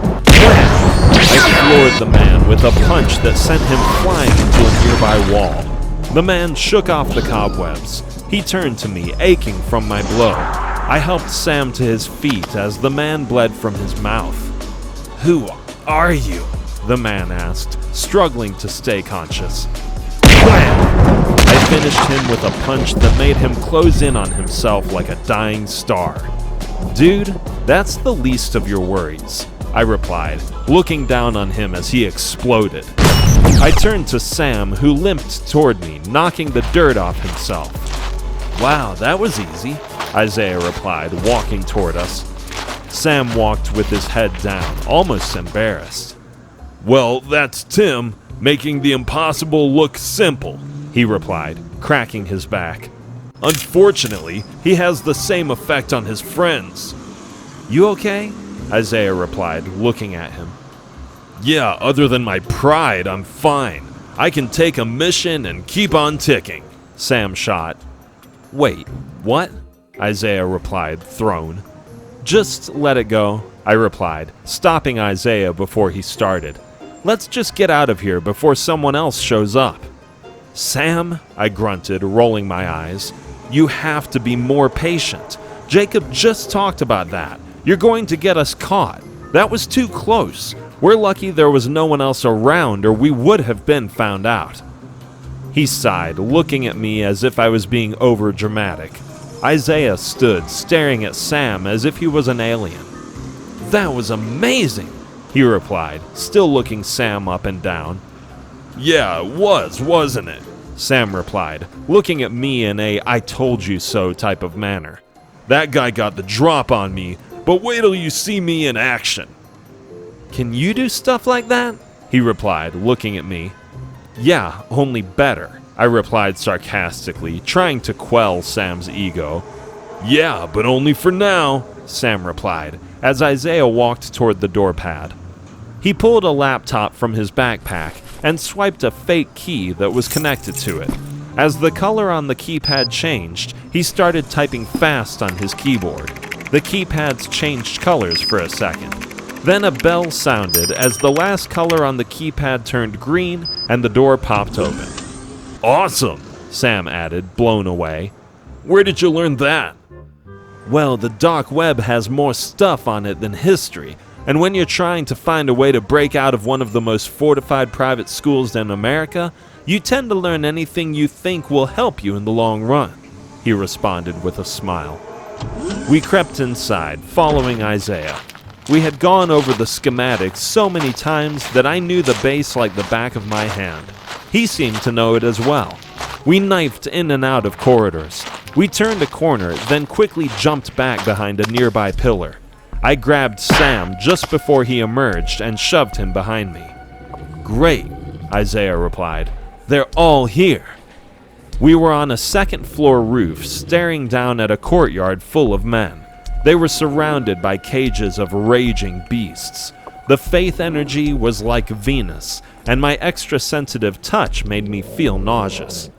Speaker 1: I floored the man with a punch that sent him flying into a nearby wall. The man shook off the cobwebs. He turned to me, aching from my blow. I helped Sam to his feet as the man bled from his mouth. Who are you? The man asked, struggling to stay conscious. Blam! I finished him with a punch that made him close in on himself like a dying star. Dude, that's the least of your worries, I replied, looking down on him as he exploded. I turned to Sam, who limped toward me, knocking the dirt off himself. Wow, that was easy, Isaiah replied, walking toward us. Sam walked with his head down, almost embarrassed. Well, that's Tim, making the impossible look simple, he replied, cracking his back. Unfortunately, he has the same effect on his friends. You okay? Isaiah replied, looking at him. Yeah, other than my pride, I'm fine. I can take a mission and keep on ticking, Sam shot. Wait, what? Isaiah replied, thrown. Just let it go, I replied, stopping Isaiah before he started. Let's just get out of here before someone else shows up. Sam, I grunted, rolling my eyes, you have to be more patient. Jacob just talked about that. You're going to get us caught. That was too close. We're lucky there was no one else around or we would have been found out. He sighed, looking at me as if I was being over-dramatic. Isaiah stood, staring at Sam as if he was an alien. That was amazing, he replied, still looking Sam up and down. Yeah, it was, wasn't it? Sam replied, looking at me in a I told you so type of manner. That guy got the drop on me, but wait till you see me in action. Can you do stuff like that? He replied, looking at me. Yeah, only better, I replied sarcastically, trying to quell Sam's ego. Yeah, but only for now, Sam replied, as Isaiah walked toward the door pad. He pulled a laptop from his backpack and swiped a fake key that was connected to it. As the color on the keypad changed, he started typing fast on his keyboard. The keypads changed colors for a second. Then a bell sounded as the last color on the keypad turned green and the door popped open. Awesome, Sam added, blown away. Where did you learn that? Well, the dark web has more stuff on it than history, and when you're trying to find a way to break out of one of the most fortified private schools in America, you tend to learn anything you think will help you in the long run, he responded with a smile. We crept inside, following Isaiah. We had gone over the schematics so many times that I knew the base like the back of my hand. He seemed to know it as well. We knifed in and out of corridors. We turned a corner, then quickly jumped back behind a nearby pillar. I grabbed Sam just before he emerged and shoved him behind me. Great, Isaiah replied. They're all here. We were on a second-floor roof, staring down at a courtyard full of men. They were surrounded by cages of raging beasts. The faith energy was like Venus, and my extra-sensitive touch made me feel nauseous.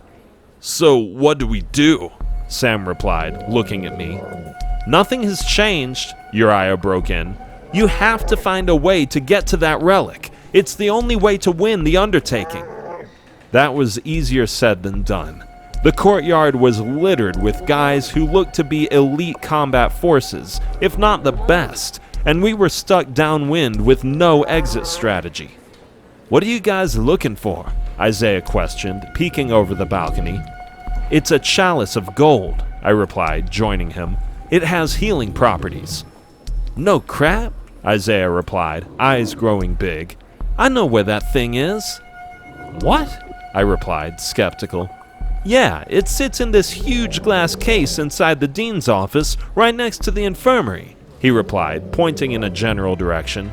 Speaker 1: So, what do we do? Sam replied, looking at me. Nothing has changed, Uriah broke in. You have to find a way to get to that relic. It's the only way to win the undertaking. That was easier said than done. The courtyard was littered with guys who looked to be elite combat forces, if not the best, and we were stuck downwind with no exit strategy. What are you guys looking for? Isaiah questioned, peeking over the balcony. It's a chalice of gold, I replied, joining him. It has healing properties. No crap, Isaiah replied, eyes growing big. I know where that thing is. What? I replied, skeptical. Yeah, it sits in this huge glass case inside the dean's office right next to the infirmary, he replied, pointing in a general direction.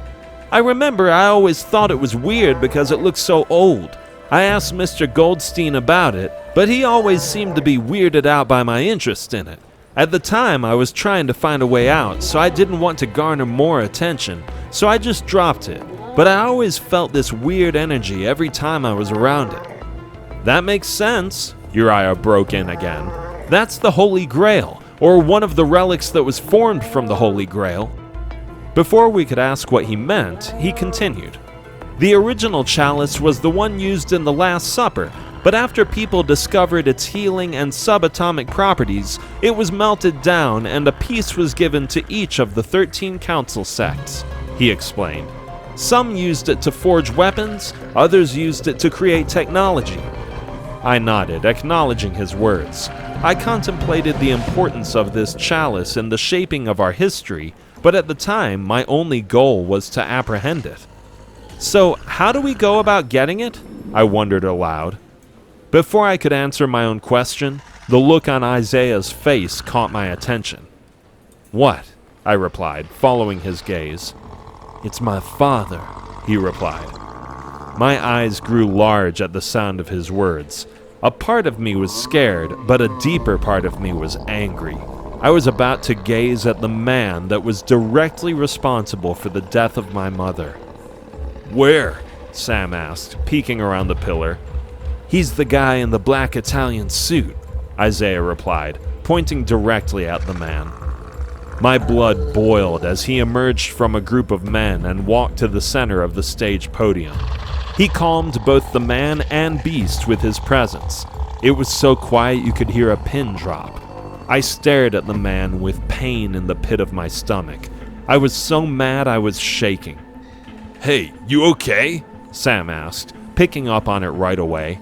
Speaker 1: I remember I always thought it was weird because it looked so old. I asked Mr. Goldstein about it, but he always seemed to be weirded out by my interest in it. At the time, I was trying to find a way out, so I didn't want to garner more attention, so I just dropped it. But I always felt this weird energy every time I was around it. That makes sense, Uriah broke in again. That's the Holy Grail, or one of the relics that was formed from the Holy Grail. Before we could ask what he meant, he continued. The original chalice was the one used in the Last Supper, but after people discovered its healing and subatomic properties, it was melted down and a piece was given to each of the 13 council sects, he explained. Some used it to forge weapons, others used it to create technology. I nodded, acknowledging his words. I contemplated the importance of this chalice in the shaping of our history, but at the time, my only goal was to apprehend it. So, how do we go about getting it? I wondered aloud. Before I could answer my own question, the look on Isaiah's face caught my attention. What? I replied, following his gaze. It's my father, he replied. My eyes grew large at the sound of his words. A part of me was scared, but a deeper part of me was angry. I was about to gaze at the man that was directly responsible for the death of my mother. Where? Sam asked, peeking around the pillar. He's the guy in the black Italian suit, Isaiah replied, pointing directly at the man. My blood boiled as he emerged from a group of men and walked to the center of the stage podium. He calmed both the man and beast with his presence. It was so quiet you could hear a pin drop. I stared at the man with pain in the pit of my stomach. I was so mad I was shaking. Hey, you okay? Sam asked, picking up on it right away.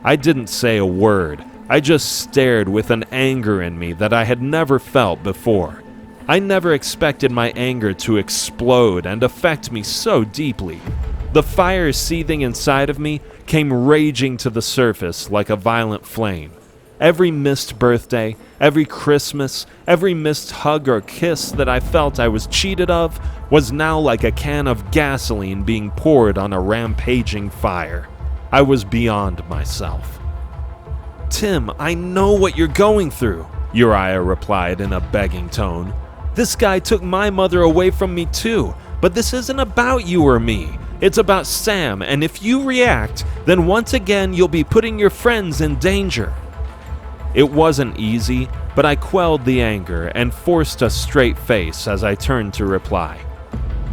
Speaker 1: I didn't say a word. I just stared with an anger in me that I had never felt before. I never expected my anger to explode and affect me so deeply. The fire seething inside of me came raging to the surface like a violent flame. Every missed birthday, every Christmas, every missed hug or kiss that I felt I was cheated of was now like a can of gasoline being poured on a rampaging fire. I was beyond myself. Tim, I know what you're going through, Uriah replied in a begging tone. This guy took my mother away from me too, but this isn't about you or me. It's about Sam, and if you react, then once again you'll be putting your friends in danger. It wasn't easy, but I quelled the anger and forced a straight face as I turned to reply.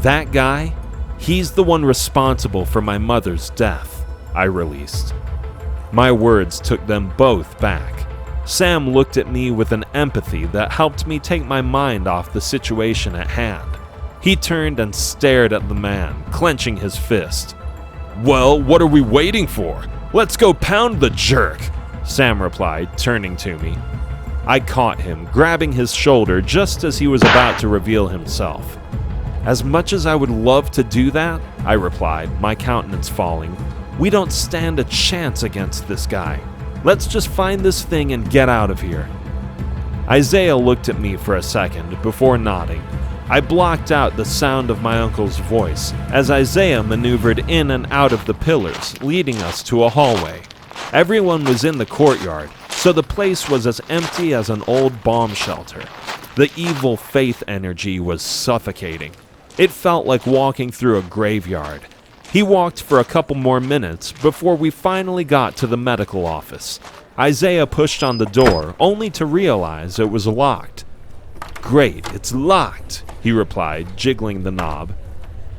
Speaker 1: That guy, he's the one responsible for my mother's death, I released. My words took them both back. Sam looked at me with an empathy that helped me take my mind off the situation at hand. He turned and stared at the man, clenching his fist. Well, what are we waiting for? Let's go pound the jerk, Sam replied, turning to me. I caught him, grabbing his shoulder just as he was about to reveal himself. As much as I would love to do that, I replied, my countenance falling, we don't stand a chance against this guy. Let's just find this thing and get out of here. Isaiah looked at me for a second before nodding. I blocked out the sound of my uncle's voice as Isaiah maneuvered in and out of the pillars, leading us to a hallway. Everyone was in the courtyard, so the place was as empty as an old bomb shelter. The evil faith energy was suffocating. It felt like walking through a graveyard. He walked for a couple more minutes before we finally got to the medical office. Isaiah pushed on the door, only to realize it was locked. Great, it's locked, he replied, jiggling the knob.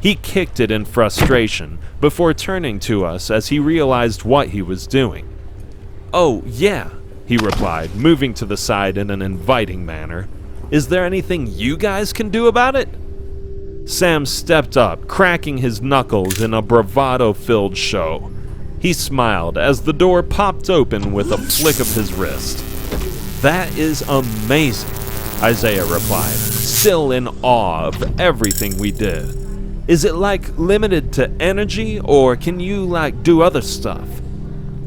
Speaker 1: He kicked it in frustration before turning to us as he realized what he was doing. Oh, yeah, he replied, moving to the side in an inviting manner. Is there anything you guys can do about it? Sam stepped up, cracking his knuckles in a bravado-filled show. He smiled as the door popped open with a flick of his wrist. That is amazing, Isaiah replied, still in awe of everything we did. Is it limited to energy, or can you do other stuff?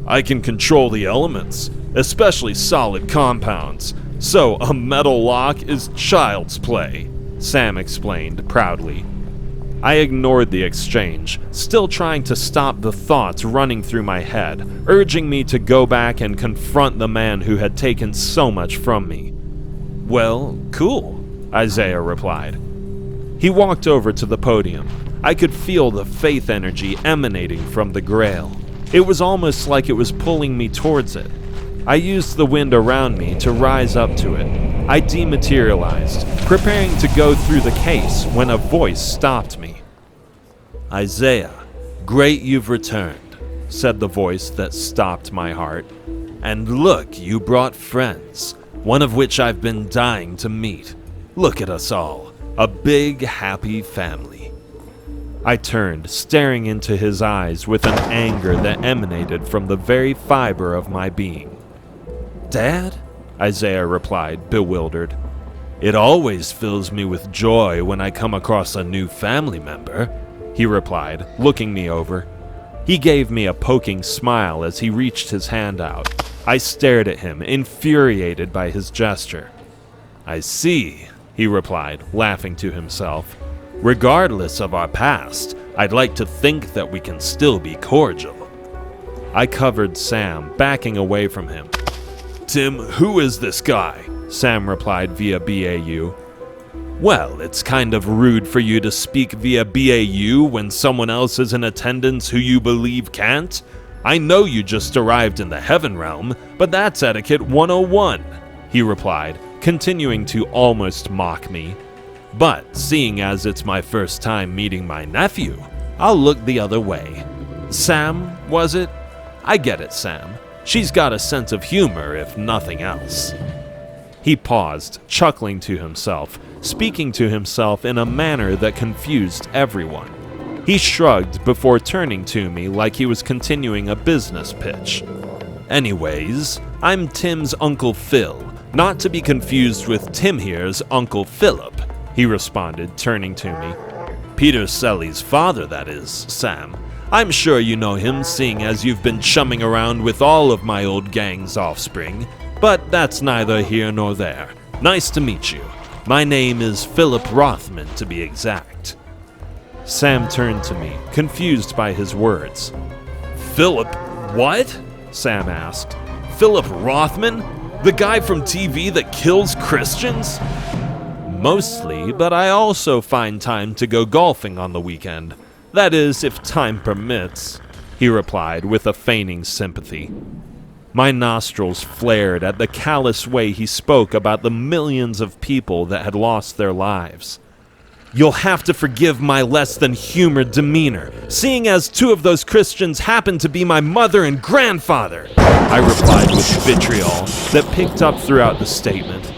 Speaker 1: I can control the elements, especially solid compounds, so a metal lock is child's play, Sam explained proudly. I ignored the exchange, still trying to stop the thoughts running through my head, urging me to go back and confront the man who had taken so much from me. "Well, cool," Isaiah replied. He walked over to the podium. I could feel the faith energy emanating from the grail. It was almost like it was pulling me towards it. I used the wind around me to rise up to it. I dematerialized, preparing to go through the case when a voice stopped me. "Isaiah, great you've returned," said the voice that stopped my heart. "And look, you brought friends, one of which I've been dying to meet. Look at us all, a big, happy family." I turned, staring into his eyes with an anger that emanated from the very fiber of my being. "Dad?" Isaiah replied, bewildered. "It always fills me with joy when I come across a new family member," he replied, looking me over. He gave me a poking smile as he reached his hand out. I stared at him, infuriated by his gesture. "I see," he replied, laughing to himself. "Regardless of our past, I'd like to think that we can still be cordial." I covered Sam, backing away from him. "Tim, who is this guy?" Sam replied via BAU. "Well, it's kind of rude for you to speak via BAU when someone else is in attendance who you believe can't. I know you just arrived in the heaven realm, but that's etiquette 101, he replied, continuing to almost mock me. "But seeing as it's my first time meeting my nephew, I'll look the other way." "Sam, was it? I get it, Sam. She's got a sense of humor, if nothing else." He paused, chuckling to himself, speaking to himself in a manner that confused everyone. He shrugged before turning to me like he was continuing a business pitch. "Anyways, I'm Tim's Uncle Phil, not to be confused with Tim here's Uncle Philip," he responded, turning to me. "Peter Selly's father, that is, Sam. I'm sure you know him, seeing as you've been chumming around with all of my old gang's offspring, but that's neither here nor there. Nice to meet you. My name is Philip Rothman, to be exact." Sam turned to me, confused by his words. "Philip, what?" Sam asked. "Philip Rothman? The guy from TV that kills Christians?" "Mostly, but I also find time to go golfing on the weekend. That is, if time permits," he replied with a feigning sympathy. My nostrils flared at the callous way he spoke about the millions of people that had lost their lives. "You'll have to forgive my less than humored demeanor, seeing as two of those Christians happen to be my mother and grandfather," I replied with vitriol that picked up throughout the statement.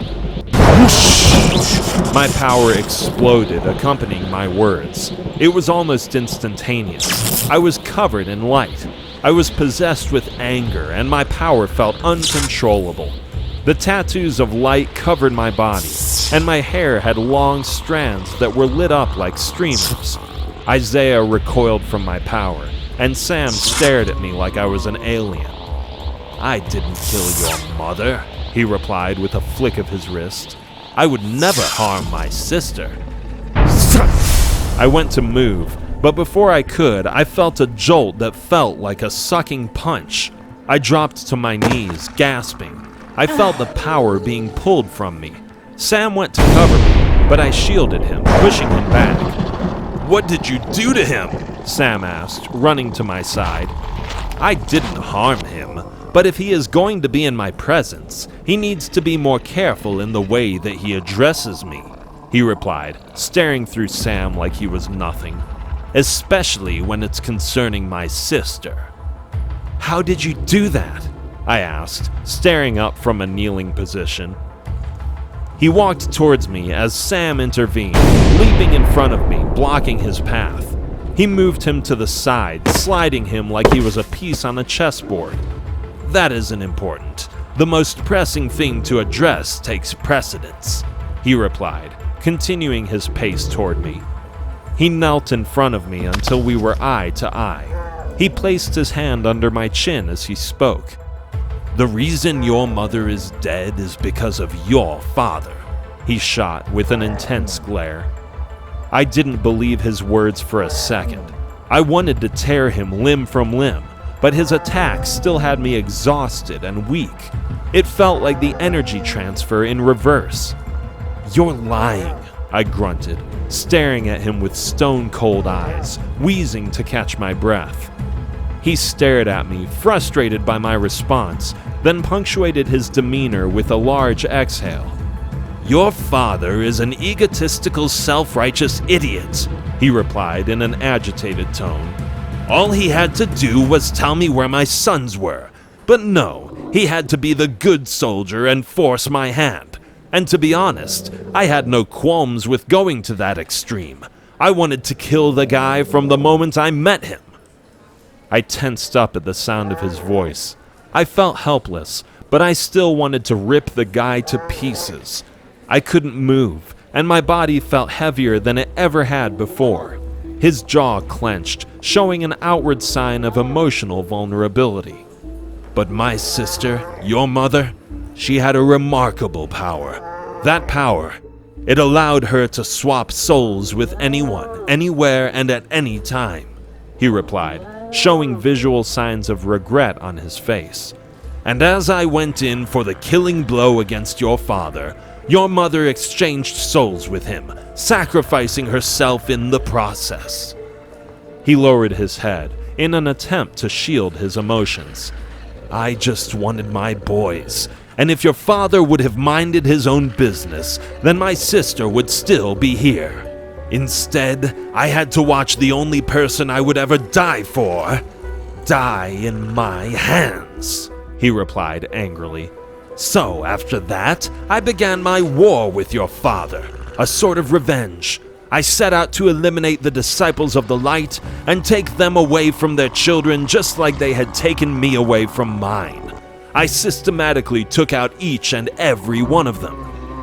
Speaker 1: My power exploded, accompanying my words. It was almost instantaneous. I was covered in light. I was possessed with anger, and my power felt uncontrollable. The tattoos of light covered my body, and my hair had long strands that were lit up like streamers. Isaiah recoiled from my power, and Sam stared at me like I was an alien. "I didn't kill your mother," he replied with a flick of his wrist. "I would never harm my sister." I went to move, but before I could, I felt a jolt that felt like a sucking punch. I dropped to my knees, gasping. I felt the power being pulled from me. Sam went to cover me, but I shielded him, pushing him back. "What did you do to him?" Sam asked, running to my side. "I didn't harm him. But if he is going to be in my presence, he needs to be more careful in the way that he addresses me," he replied, staring through Sam like he was nothing. "Especially when it's concerning my sister." "How did you do that?" I asked, staring up from a kneeling position. He walked towards me as Sam intervened, leaping in front of me, blocking his path. He moved him to the side, sliding him like he was a piece on a chessboard. "That isn't important. The most pressing thing to address takes precedence," he replied, continuing his pace toward me. He knelt in front of me until we were eye to eye. He placed his hand under my chin as he spoke. "The reason your mother is dead is because of your father," he shot with an intense glare. I didn't believe his words for a second. I wanted to tear him limb from limb, but his attack still had me exhausted and weak. It felt like the energy transfer in reverse. "You're lying," I grunted, staring at him with stone-cold eyes, wheezing to catch my breath. He stared at me, frustrated by my response, then punctuated his demeanor with a large exhale. "Your father is an egotistical, self-righteous idiot," he replied in an agitated tone. "All he had to do was tell me where my sons were. But no, he had to be the good soldier and force my hand. And to be honest, I had no qualms with going to that extreme. I wanted to kill the guy from the moment I met him." I tensed up at the sound of his voice. I felt helpless, but I still wanted to rip the guy to pieces. I couldn't move, and my body felt heavier than it ever had before. His jaw clenched, showing an outward sign of emotional vulnerability. "But my sister, your mother, she had a remarkable power. That power, it allowed her to swap souls with anyone, anywhere, and at any time," he replied, showing visual signs of regret on his face. "And as I went in for the killing blow against your father, your mother exchanged souls with him, sacrificing herself in the process." He lowered his head in an attempt to shield his emotions. "I just wanted my boys, and if your father would have minded his own business, then my sister would still be here. Instead, I had to watch the only person I would ever die for die in my hands," he replied angrily. "So after that, I began my war with your father, a sort of revenge. I set out to eliminate the disciples of the light and take them away from their children just like they had taken me away from mine. I systematically took out each and every one of them.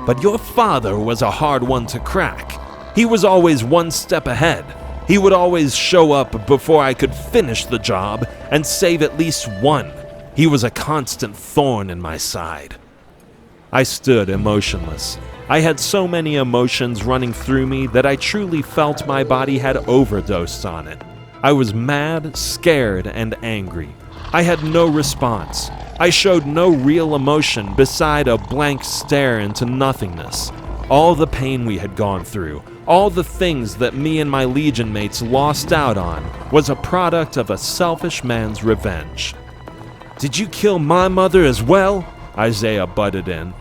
Speaker 1: But your father was a hard one to crack. He was always one step ahead. He would always show up before I could finish the job and save at least one. He was a constant thorn in my side." I stood emotionless. I had so many emotions running through me that I truly felt my body had overdosed on it. I was mad, scared, and angry. I had no response. I showed no real emotion beside a blank stare into nothingness. All the pain we had gone through, all the things that me and my Legion mates lost out on, was a product of a selfish man's revenge. "Did you kill my mother as well?" Isaiah butted in.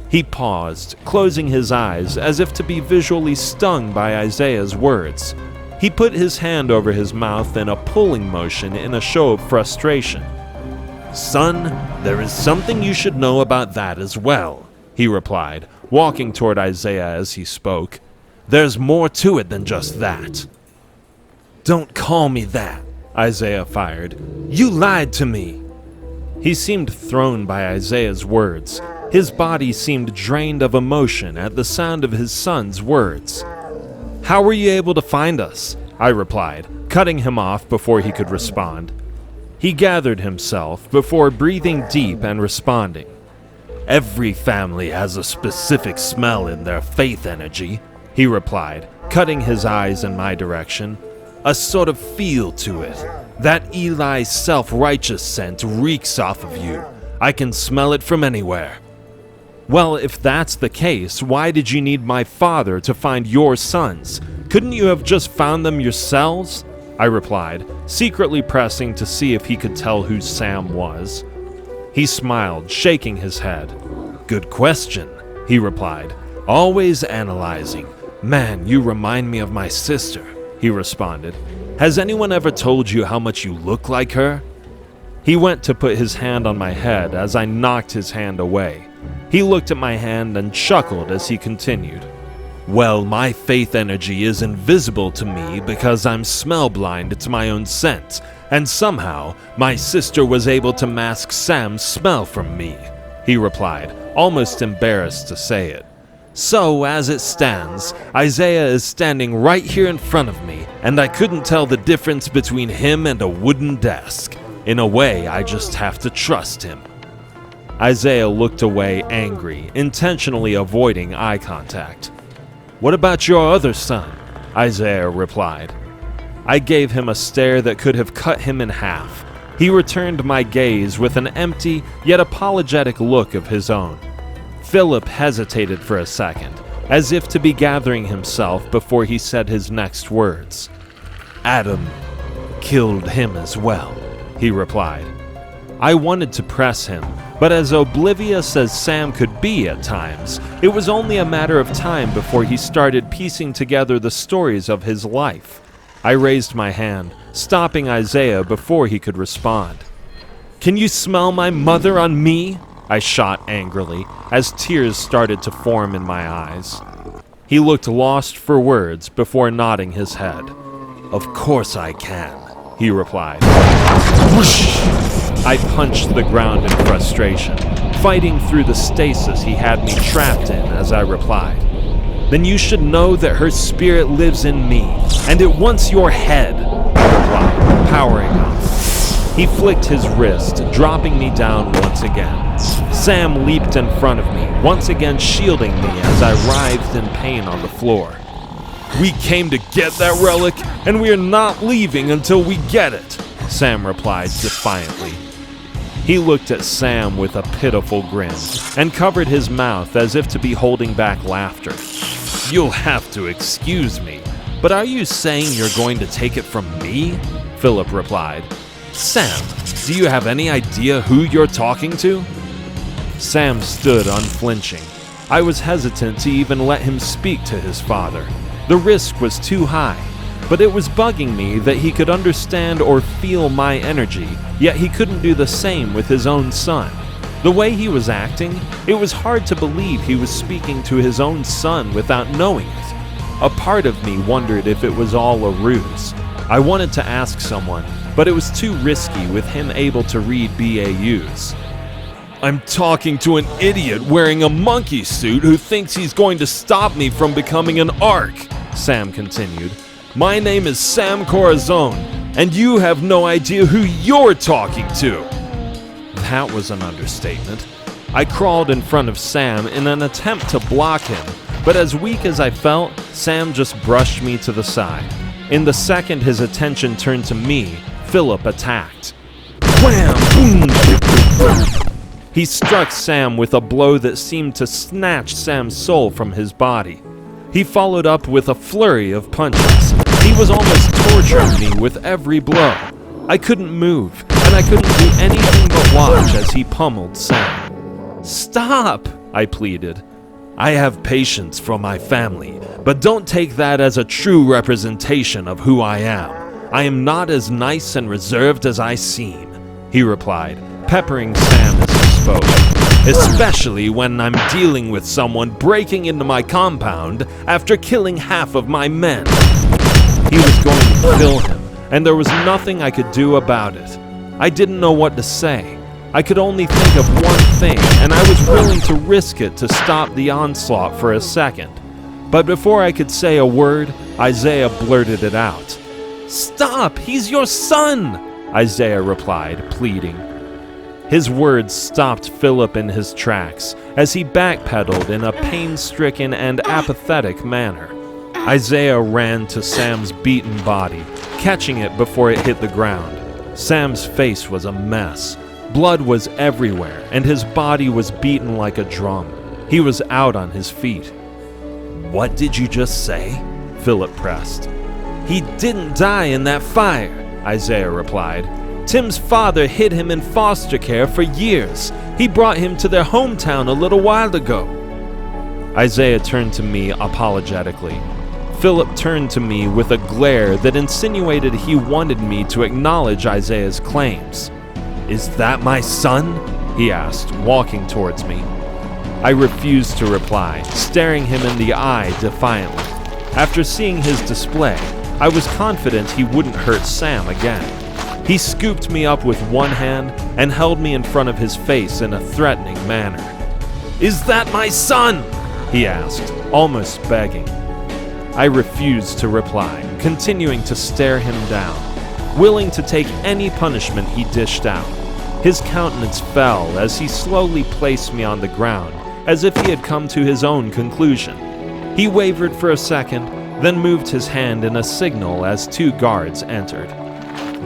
Speaker 1: He paused, closing his eyes as if to be visually stung by Isaiah's words. He put his hand over his mouth in a pulling motion in a show of frustration. "Son, there is something you should know about that as well," he replied, walking toward Isaiah as he spoke. "There's more to it than just that." "Don't call me that," Isaiah fired. "You lied to me." He seemed thrown by Isaiah's words. His body seemed drained of emotion at the sound of his son's words. "How were you able to find us?" I replied, cutting him off before he could respond. He gathered himself before breathing deep and responding. "Every family has a specific smell in their faith energy," he replied, cutting his eyes in my direction. "A sort of feel to it. That Eli's self-righteous scent reeks off of you. I can smell it from anywhere." "Well, if that's the case, why did you need my father to find your sons? Couldn't you have just found them yourselves?" I replied, secretly pressing to see if he could tell who Sam was. He smiled, shaking his head. "Good question," he replied, "always analyzing. Man, you remind me of my sister," he responded. "Has anyone ever told you how much you look like her?" He went to put his hand on my head as I knocked his hand away. He looked at my hand and chuckled as he continued. "Well, my faith energy is invisible to me because I'm smell-blind to my own scent, and somehow my sister was able to mask Sam's smell from me," he replied, almost embarrassed to say it. "So, as it stands, Isaiah is standing right here in front of me, and I couldn't tell the difference between him and a wooden desk. In a way, I just have to trust him." Isaiah looked away angry, intentionally avoiding eye contact. "What about your other son? Isaiah replied. I gave him a stare that could have cut him in half. He returned my gaze with an empty yet apologetic look of his own. Philip hesitated for a second, as if to be gathering himself before he said his next words. Adam killed him as well, he replied. I wanted to press him, but as oblivious as Sam could be at times, it was only a matter of time before he started piecing together the stories of his life. I raised my hand, stopping Isaiah before he could respond. Can you smell my mother on me? I shot angrily, as tears started to form in my eyes. He looked lost for words before nodding his head. Of course I can, he replied. Whoosh! I punched the ground in frustration, fighting through the stasis he had me trapped in as I replied. Then you should know that her spirit lives in me, and it wants your head, I replied, powering up. He flicked his wrist, dropping me down once again. Sam leaped in front of me, once again shielding me as I writhed in pain on the floor. We came to get that relic, and we are not leaving until we get it, Sam replied defiantly. He looked at Sam with a pitiful grin and covered his mouth as if to be holding back laughter. You'll have to excuse me, but are you saying you're going to take it from me? Philip replied. Sam, do you have any idea who you're talking to? Sam stood unflinching. I was hesitant to even let him speak to his father. The risk was too high, but it was bugging me that he could understand or feel my energy, yet he couldn't do the same with his own son. The way he was acting, it was hard to believe he was speaking to his own son without knowing it. A part of me wondered if it was all a ruse. I wanted to ask someone, but it was too risky with him able to read BAUs. I'm talking to an idiot wearing a monkey suit who thinks he's going to stop me from becoming an Ark, Sam continued. My name is Sam Corazon, and you have no idea who you're talking to. That was an understatement. I crawled in front of Sam in an attempt to block him, but as weak as I felt, Sam just brushed me to the side. In the second his attention turned to me, Philip attacked. Wham! Boom! He struck Sam with a blow that seemed to snatch Sam's soul from his body. He followed up with a flurry of punches. He was almost torturing me with every blow. I couldn't move, and I couldn't do anything but watch as he pummeled Sam. Stop, I pleaded. I have patience for my family, but don't take that as a true representation of who I am. I am not as nice and reserved as I seem, he replied, peppering Sam as he spoke, especially when I'm dealing with someone breaking into my compound after killing half of my men. He was going to kill him, and there was nothing I could do about it. I didn't know what to say. I could only think of one thing, and I was willing to risk it to stop the onslaught for a second. But before I could say a word, Isaiah blurted it out. Stop! He's your son! Isaiah replied, pleading. His words stopped Philip in his tracks as he backpedaled in a pain-stricken and apathetic manner. Isaiah ran to Sam's beaten body, catching it before it hit the ground. Sam's face was a mess. Blood was everywhere, and his body was beaten like a drum. He was out on his feet. What did you just say? Philip pressed. He didn't die in that fire, Isaiah replied. Tim's father hid him in foster care for years. He brought him to their hometown a little while ago. Isaiah turned to me apologetically. Philip turned to me with a glare that insinuated he wanted me to acknowledge Isaiah's claims. Is that my son? He asked, walking towards me. I refused to reply, staring him in the eye defiantly. After seeing his display, I was confident he wouldn't hurt Sam again. He scooped me up with one hand and held me in front of his face in a threatening manner. Is that my son? He asked, almost begging. I refused to reply, continuing to stare him down, willing to take any punishment he dished out. His countenance fell as he slowly placed me on the ground, as if he had come to his own conclusion. He wavered for a second, then moved his hand in a signal as 2 guards entered.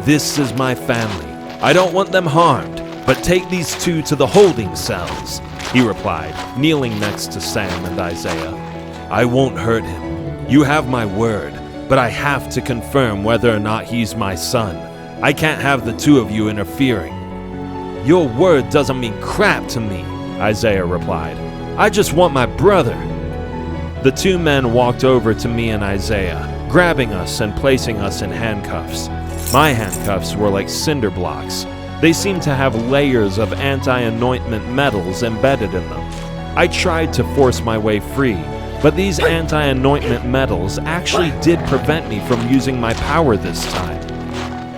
Speaker 1: "This is my family. I don't want them harmed, but take these 2 to the holding cells," he replied, kneeling next to Sam and Isaiah. "I won't hurt him. You have my word, but I have to confirm whether or not he's my son. I can't have the 2 of you interfering." "Your word doesn't mean crap to me," Isaiah replied. "I just want my brother." The 2 men walked over to me and Isaiah, grabbing us and placing us in handcuffs. My handcuffs were like cinder blocks. They seemed to have layers of anti-anointment metals embedded in them. I tried to force my way free, but these anti-anointment metals actually did prevent me from using my power this time.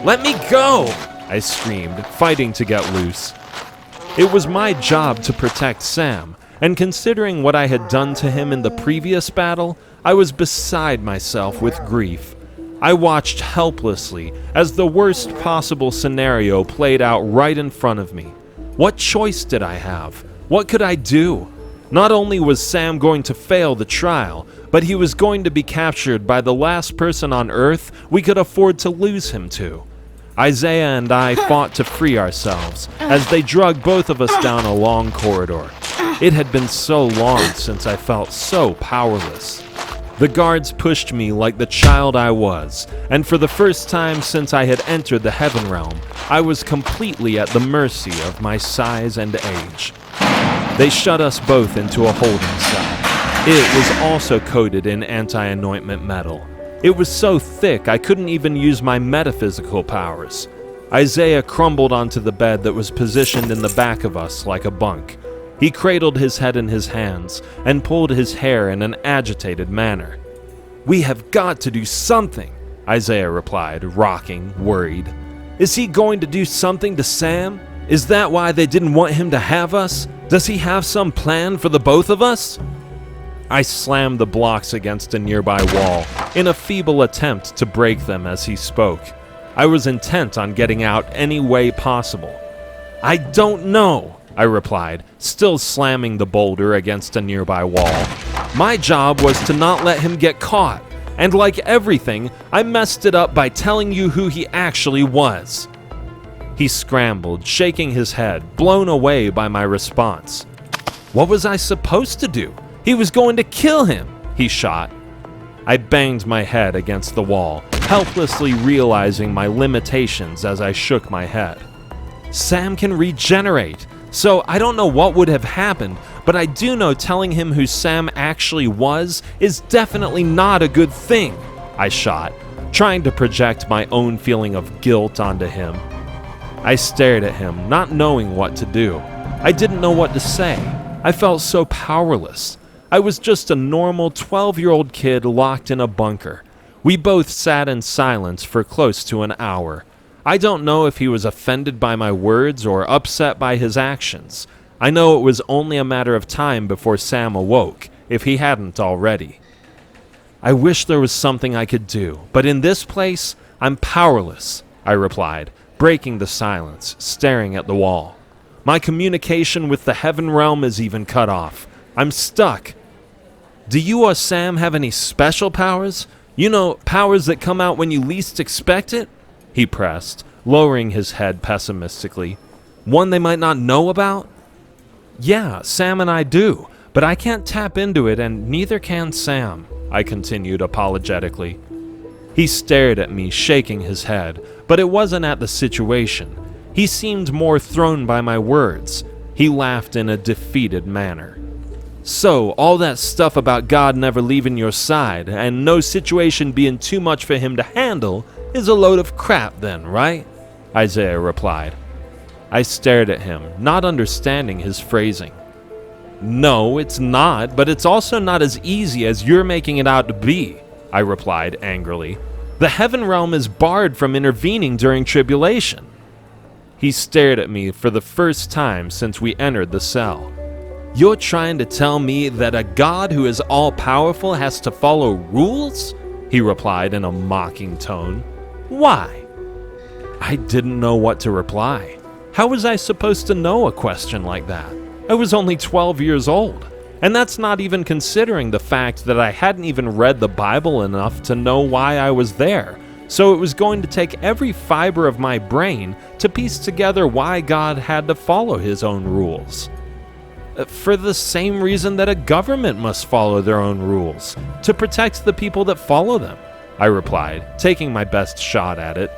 Speaker 1: "Let me go!" I screamed, fighting to get loose. It was my job to protect Sam, and considering what I had done to him in the previous battle, I was beside myself with grief. I watched helplessly as the worst possible scenario played out right in front of me. What choice did I have? What could I do? Not only was Sam going to fail the trial, but he was going to be captured by the last person on Earth we could afford to lose him to. Isaiah and I fought to free ourselves as they dragged both of us down a long corridor. It had been so long since I felt so powerless. The guards pushed me like the child I was, and for the first time since I had entered the Heaven Realm, I was completely at the mercy of my size and age. They shut us both into a holding cell. It was also coated in anti-anointment metal. It was so thick I couldn't even use my metaphysical powers. Isaiah crumbled onto the bed that was positioned in the back of us like a bunk. He cradled his head in his hands and pulled his hair in an agitated manner. "We have got to do something," Isaiah replied, rocking, worried. "Is he going to do something to Sam? Is that why they didn't want him to have us? Does he have some plan for the both of us?" I slammed the blocks against a nearby wall in a feeble attempt to break them as he spoke. I was intent on getting out any way possible. "I don't know," I replied, still slamming the boulder against a nearby wall. My job was to not let him get caught, and like everything, I messed it up by telling you who he actually was. He scrambled, shaking his head, blown away by my response. What was I supposed to do? He was going to kill him, he shot. I banged my head against the wall, helplessly realizing my limitations as I shook my head. Sam can regenerate, so I don't know what would have happened, but I do know telling him who Sam actually was is definitely not a good thing, I shot, trying to project my own feeling of guilt onto him. I stared at him, not knowing what to do. I didn't know what to say. I felt so powerless. I was just a normal 12-year-old kid locked in a bunker. We both sat in silence for close to an hour. I don't know if he was offended by my words or upset by his actions. I know it was only a matter of time before Sam awoke, if he hadn't already. I wish there was something I could do, but in this place, I'm powerless, I replied, breaking the silence, staring at the wall. My communication with the Heaven Realm is even cut off. I'm stuck. Do you or Sam have any special powers? You know, powers that come out when you least expect it? He pressed, lowering his head pessimistically. One they might not know about? Yeah, Sam and I do, but I can't tap into it and neither can Sam, I continued apologetically. He stared at me, shaking his head, but it wasn't at the situation. He seemed more thrown by my words. He laughed in a defeated manner. So, all that stuff about God never leaving your side and no situation being too much for him to handle is a load of crap then, right? Isaiah replied. I stared at him, not understanding his phrasing. No, it's not, but it's also not as easy as you're making it out to be, I replied angrily. The Heaven Realm is barred from intervening during tribulation. He stared at me for the first time since we entered the cell. You're trying to tell me that a God who is all-powerful has to follow rules? He replied in a mocking tone. Why? I didn't know what to reply. How was I supposed to know a question like that? I was only 12 years old. And that's not even considering the fact that I hadn't even read the Bible enough to know why I was there. So it was going to take every fiber of my brain to piece together why God had to follow his own rules. For the same reason that a government must follow their own rules, to protect the people that follow them, I replied, taking my best shot at it.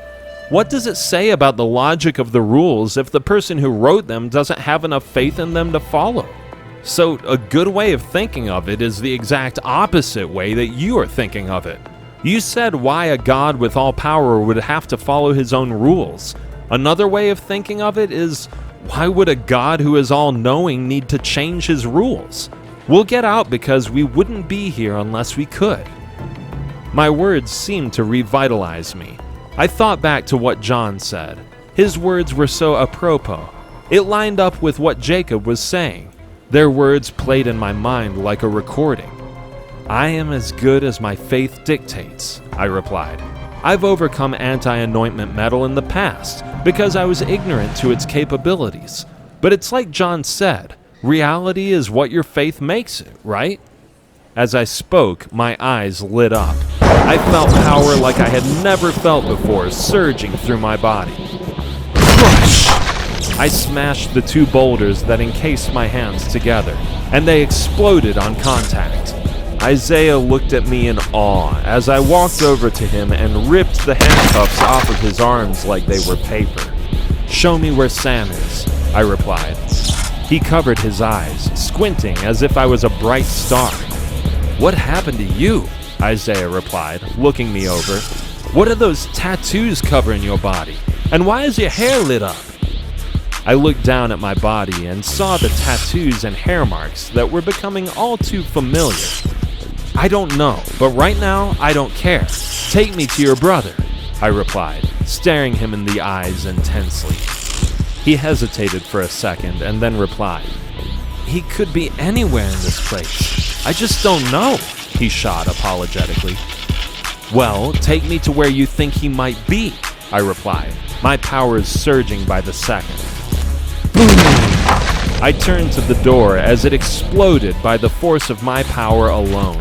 Speaker 1: What does it say about the logic of the rules if the person who wrote them doesn't have enough faith in them to follow? So a good way of thinking of it is the exact opposite way that you are thinking of it. You said why a God with all power would have to follow his own rules. Another way of thinking of it is, why would a God who is all-knowing need to change his rules? We'll get out because we wouldn't be here unless we could. My words seemed to revitalize me. I thought back to what John said. His words were so apropos. It lined up with what Jacob was saying. Their words played in my mind like a recording. I am as good as my faith dictates, I replied. I've overcome anti-anointment metal in the past because I was ignorant to its capabilities. But it's like John said, reality is what your faith makes it, right? As I spoke, my eyes lit up. I felt power like I had never felt before surging through my body. Crush! I smashed the two boulders that encased my hands together, and they exploded on contact. Isaiah looked at me in awe as I walked over to him and ripped the handcuffs off of his arms like they were paper. Show me where Sam is, I replied. He covered his eyes, squinting as if I was a bright star. What happened to you? Isaiah replied, looking me over. What are those tattoos covering your body? And why is your hair lit up? I looked down at my body and saw the tattoos and hair marks that were becoming all too familiar. I don't know, but right now, I don't care. Take me to your brother, I replied, staring him in the eyes intensely. He hesitated for a second and then replied, He could be anywhere in this place. I just don't know, he shot apologetically. Well, take me to where you think he might be, I replied, my powers surging by the second. Boom! I turned to the door as it exploded by the force of my power alone.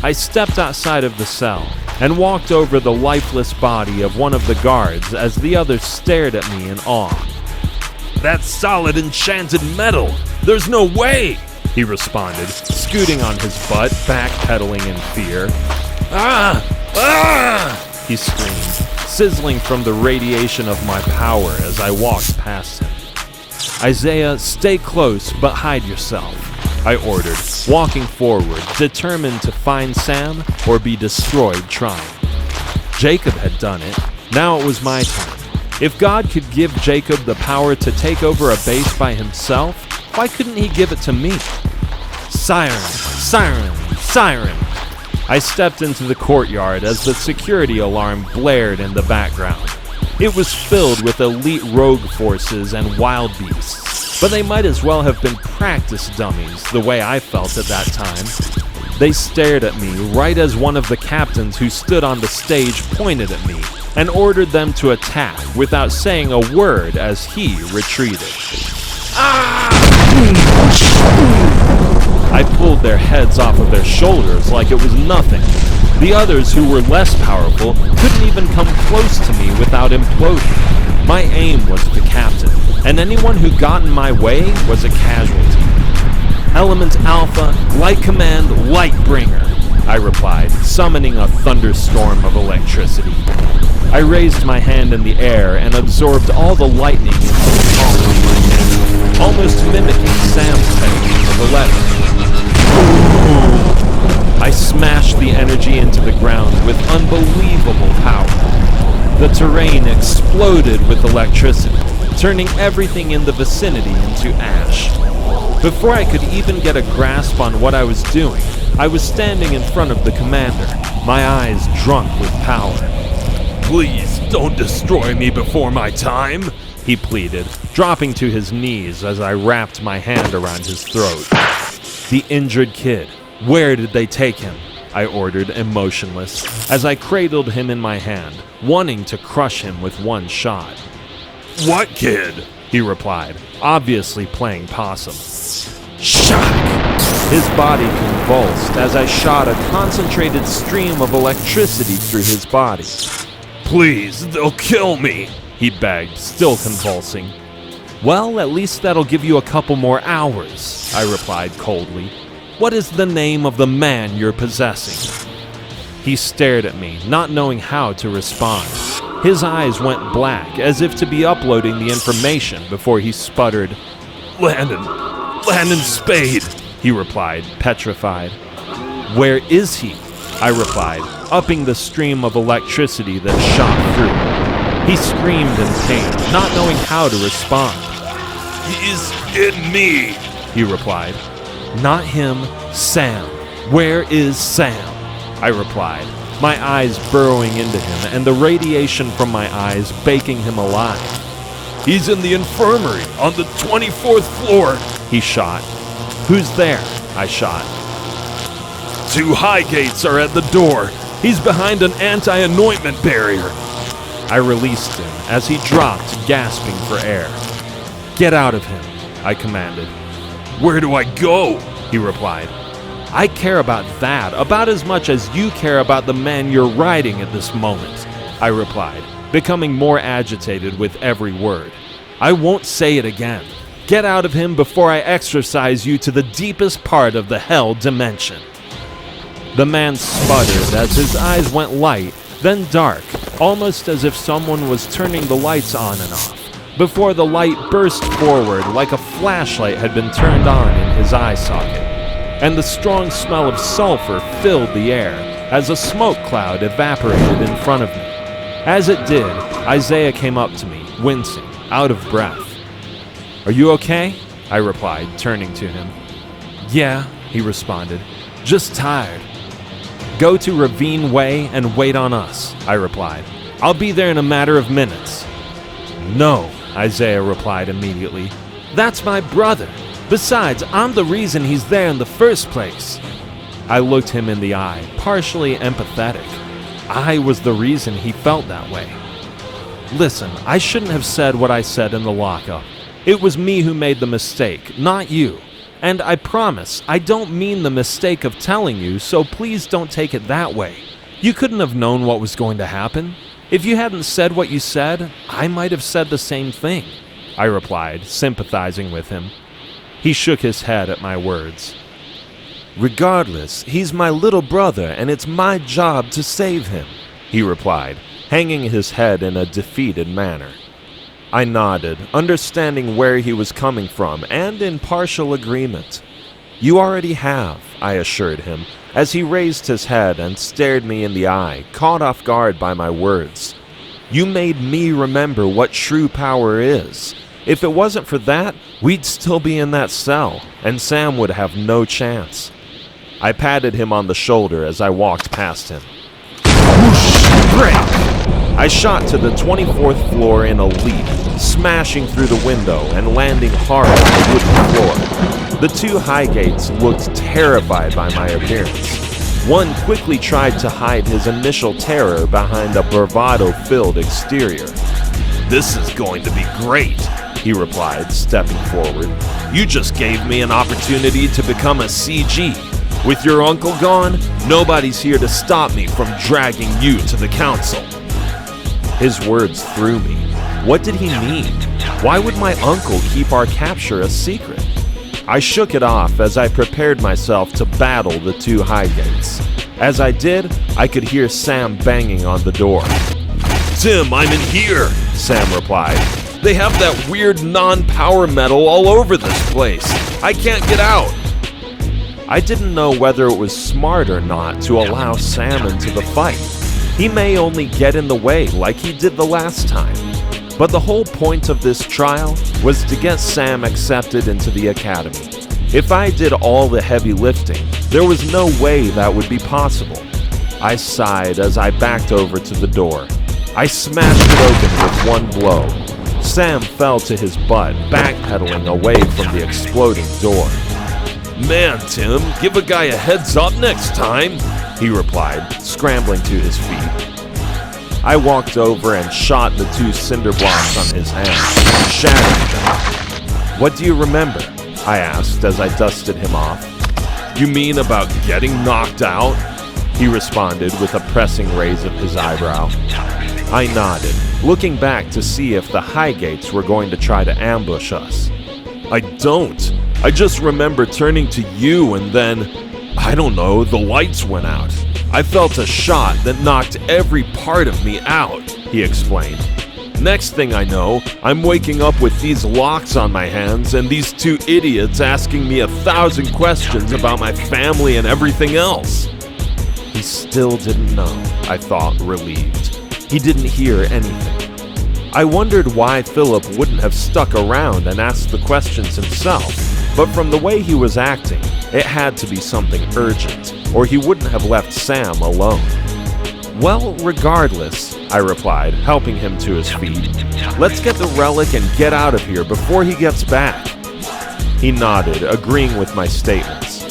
Speaker 1: I stepped outside of the cell and walked over the lifeless body of one of the guards as the others stared at me in awe. That's solid enchanted metal! There's no way! He responded, scooting on his butt, backpedaling in fear. Ah! Ah! He screamed, sizzling from the radiation of my power as I walked past him. Isaiah, stay close, but hide yourself, I ordered, walking forward, determined to find Sam or be destroyed trying. Jacob had done it. Now it was my turn. If God could give Jacob the power to take over a base by himself, why couldn't he give it to me? Siren! Siren! Siren! I stepped into the courtyard as the security alarm blared in the background. It was filled with elite rogue forces and wild beasts, but they might as well have been practice dummies the way I felt at that time. They stared at me right as one of the captains who stood on the stage pointed at me and ordered them to attack without saying a word as he retreated. Ah! I pulled their heads off of their shoulders like it was nothing. The others who were less powerful couldn't even come close to me without imploding. My aim was the captain, and anyone who got in my way was a casualty. Element Alpha, Light Command, Lightbringer, I replied, summoning a thunderstorm of electricity. I raised my hand in the air and absorbed all the lightning into the palm of my hand, almost mimicking Sam's technique of the letter. I smashed the energy into the ground with unbelievable power. The terrain exploded with electricity, turning everything in the vicinity into ash. Before I could even get a grasp on what I was doing, I was standing in front of the commander, my eyes drunk with power. Please don't destroy me before my time, he pleaded, dropping to his knees as I wrapped my hand around his throat. The injured kid. Where did they take him? I ordered, emotionless, as I cradled him in my hand, wanting to crush him with one shot. What kid? He replied, obviously playing possum. Shock! His body convulsed as I shot a concentrated stream of electricity through his body. "Please, they'll kill me," he begged, still convulsing. "Well, at least that'll give you a couple more hours," I replied coldly. "What is the name of the man you're possessing?" He stared at me, not knowing how to respond. His eyes went black, as if to be uploading the information before he sputtered. Landon Spade," he replied, petrified. "Where is he?" I replied, upping the stream of electricity that shot through. He screamed in pain, not knowing how to respond. "He's in me," he replied. "Not him, Sam. Where is Sam?" I replied, my eyes burrowing into him and the radiation from my eyes baking him alive. "He's in the infirmary on the 24th floor," he shot. "Who's there?" I shot. "2 Highgates are at the door. He's behind an anti-anointment barrier." I released him as he dropped, gasping for air. "Get out of him," I commanded. "Where do I go?" he replied. "I care about that about as much as you care about the man you're riding at this moment," I replied, becoming more agitated with every word. "I won't say it again. Get out of him before I exorcise you to the deepest part of the hell dimension." The man sputtered as his eyes went light, then dark, almost as if someone was turning the lights on and off, before the light burst forward like a flashlight had been turned on in his eye socket. And the strong smell of sulfur filled the air as a smoke cloud evaporated in front of me. As it did, Isaiah came up to me, wincing, out of breath. "Are you okay?" I replied, turning to him. "Yeah," he responded, "just tired." "Go to Ravine Way and wait on us," I replied. "I'll be there in a matter of minutes." "No," Isaiah replied immediately. "That's my brother. Besides, I'm the reason he's there in the first place." I looked him in the eye, partially empathetic. I was the reason he felt that way. "Listen, I shouldn't have said what I said in the lockup. It was me who made the mistake, not you. And I promise, I don't mean the mistake of telling you, so please don't take it that way. You couldn't have known what was going to happen. If you hadn't said what you said, I might have said the same thing," I replied, sympathizing with him. He shook his head at my words. "Regardless, he's my little brother and it's my job to save him," he replied, hanging his head in a defeated manner. I nodded, understanding where he was coming from and in partial agreement. "You already have," I assured him, as he raised his head and stared me in the eye, caught off guard by my words. "You made me remember what true power is. If it wasn't for that, we'd still be in that cell, and Sam would have no chance." I patted him on the shoulder as I walked past him. Whoosh! Break! I shot to the 24th floor in a leap, smashing through the window and landing hard on the wooden floor. The 2 Highgates looked terrified by my appearance. One quickly tried to hide his initial terror behind a bravado-filled exterior. "This is going to be great," he replied, stepping forward. "You just gave me an opportunity to become a CG. With your uncle gone, nobody's here to stop me from dragging you to the council." His words threw me. What did he mean? Why would my uncle keep our capture a secret? I shook it off as I prepared myself to battle the 2 Highgates. As I did, I could hear Sam banging on the door. "Tim, I'm in here," Sam replied. "They have that weird non-power metal all over this place. I can't get out." I didn't know whether it was smart or not to allow Sam into the fight. He may only get in the way like he did the last time. But the whole point of this trial was to get Sam accepted into the academy. If I did all the heavy lifting, there was no way that would be possible. I sighed as I backed over to the door. I smashed it open with one blow. Sam fell to his butt, backpedaling away from the exploding door. "Man, Tim, give a guy a heads up next time," he replied, scrambling to his feet. I walked over and shot the 2 cinder blocks on his hands, shattering them. "What do you remember?" I asked as I dusted him off. You mean about getting knocked out? He responded with a pressing raise of his eyebrow. I nodded, looking back to see if the Highgates were going to try to ambush us. I don't. I just remember turning to you and then, I don't know, the lights went out. I felt a shot that knocked every part of me out, he explained. Next thing I know, I'm waking up with these locks on my hands and these two idiots asking me 1,000 questions about my family and everything else. He still didn't know, I thought, relieved. He didn't hear anything. I wondered why Philip wouldn't have stuck around and asked the questions himself, but from the way he was acting, it had to be something urgent, or he wouldn't have left Sam alone. Well, regardless, I replied, helping him to his feet. Let's get the relic and get out of here before he gets back. He nodded, agreeing with my statements.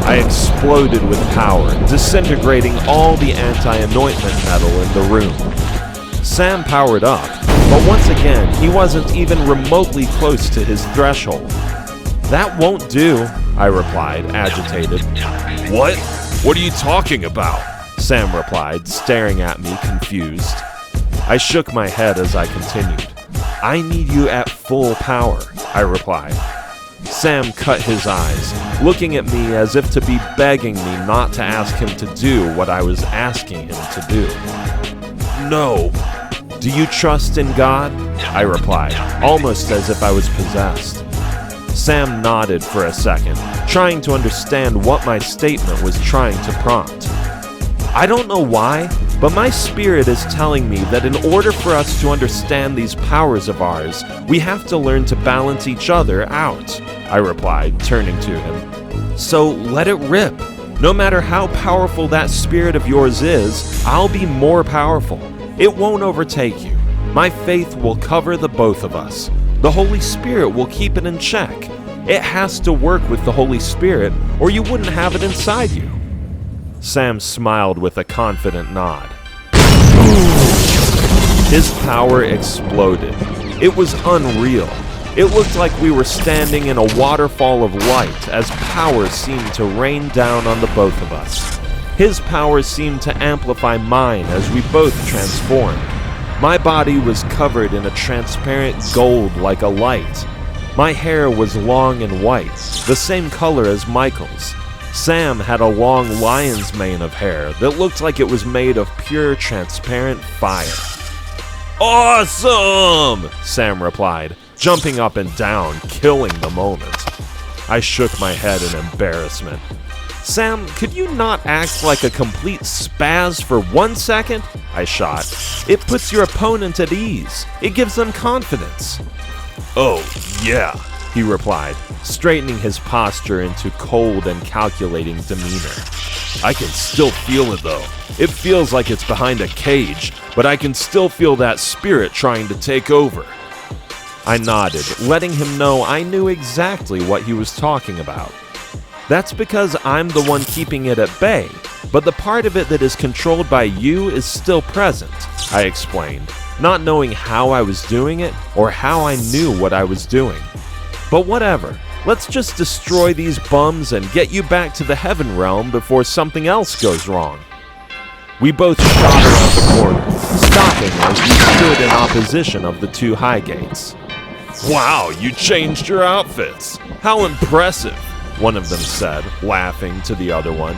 Speaker 1: I exploded with power, disintegrating all the anti-anointment metal in the room. Sam powered up, but once again, he wasn't even remotely close to his threshold. That won't do, I replied, agitated. What? What are you talking about? Sam replied, staring at me, confused. I shook my head as I continued. I need you at full power, I replied. Sam cut his eyes, looking at me as if to be begging me not to ask him to do what I was asking him to do. No. Do you trust in God? I replied, almost as if I was possessed. Sam nodded for a second, trying to understand what my statement was trying to prompt. I don't know why, but my spirit is telling me that in order for us to understand these powers of ours, we have to learn to balance each other out, I replied, turning to him. So let it rip. No matter how powerful that spirit of yours is, I'll be more powerful. It won't overtake you. My faith will cover the both of us. The Holy Spirit will keep it in check. It has to work with the Holy Spirit, or you wouldn't have it inside you. Sam smiled with a confident nod. His power exploded. It was unreal. It looked like we were standing in a waterfall of light as power seemed to rain down on the both of us. His power seemed to amplify mine as we both transformed. My body was covered in a transparent gold like a light. My hair was long and white, the same color as Michael's. Sam had a long lion's mane of hair that looked like it was made of pure transparent fire. Awesome! Sam replied, jumping up and down, killing the moment. I shook my head in embarrassment. Sam, could you not act like a complete spaz for 1 second? I shot. It puts your opponent at ease. It gives them confidence. Oh, yeah, he replied, straightening his posture into cold and calculating demeanor. I can still feel it though. It feels like it's behind a cage, but I can still feel that spirit trying to take over. I nodded, letting him know I knew exactly what he was talking about. That's because I'm the one keeping it at bay, but the part of it that is controlled by you is still present, I explained, not knowing how I was doing it or how I knew what I was doing. But whatever, let's just destroy these bums and get you back to the heaven realm before something else goes wrong. We both shot around the corner, stopping as we stood in opposition of the two Highgates. Wow, you changed your outfits! How impressive! One of them said, laughing to the other one.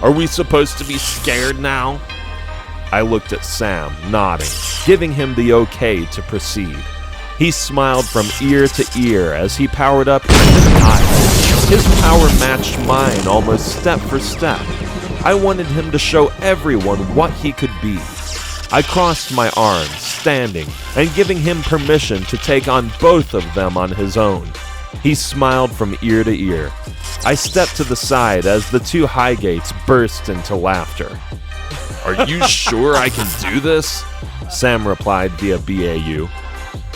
Speaker 1: Are we supposed to be scared now? I looked at Sam, nodding, giving him the okay to proceed. He smiled from ear to ear as he powered up even higher. His power matched mine almost step for step. I wanted him to show everyone what he could be. I crossed my arms, standing, and giving him permission to take on both of them on his own. He smiled from ear to ear. I stepped to the side as the two Highgates burst into laughter. Are you sure I can do this? Sam replied via BAU.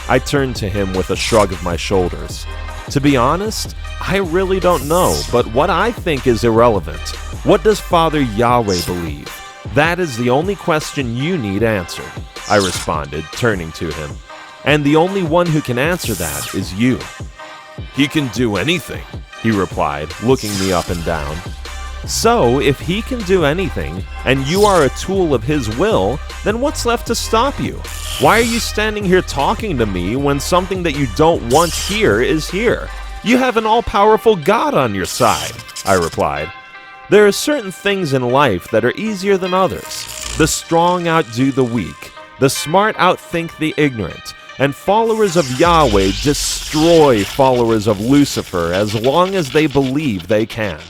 Speaker 1: I turned to him with a shrug of my shoulders. To be honest, I really don't know, but what I think is irrelevant. What does Father Yahweh believe? That is the only question you need answered, I responded, turning to him. And the only one who can answer that is you. He can do anything. he replied, looking me up and down. So, if he can do anything, and you are a tool of his will, then what's left to stop you? Why are you standing here talking to me when something that you don't want here is here? You have an all-powerful God on your side, I replied. There are certain things in life that are easier than others. The strong outdo the weak. The smart outthink the ignorant. And followers of Yahweh destroy followers of Lucifer as long as they believe they can.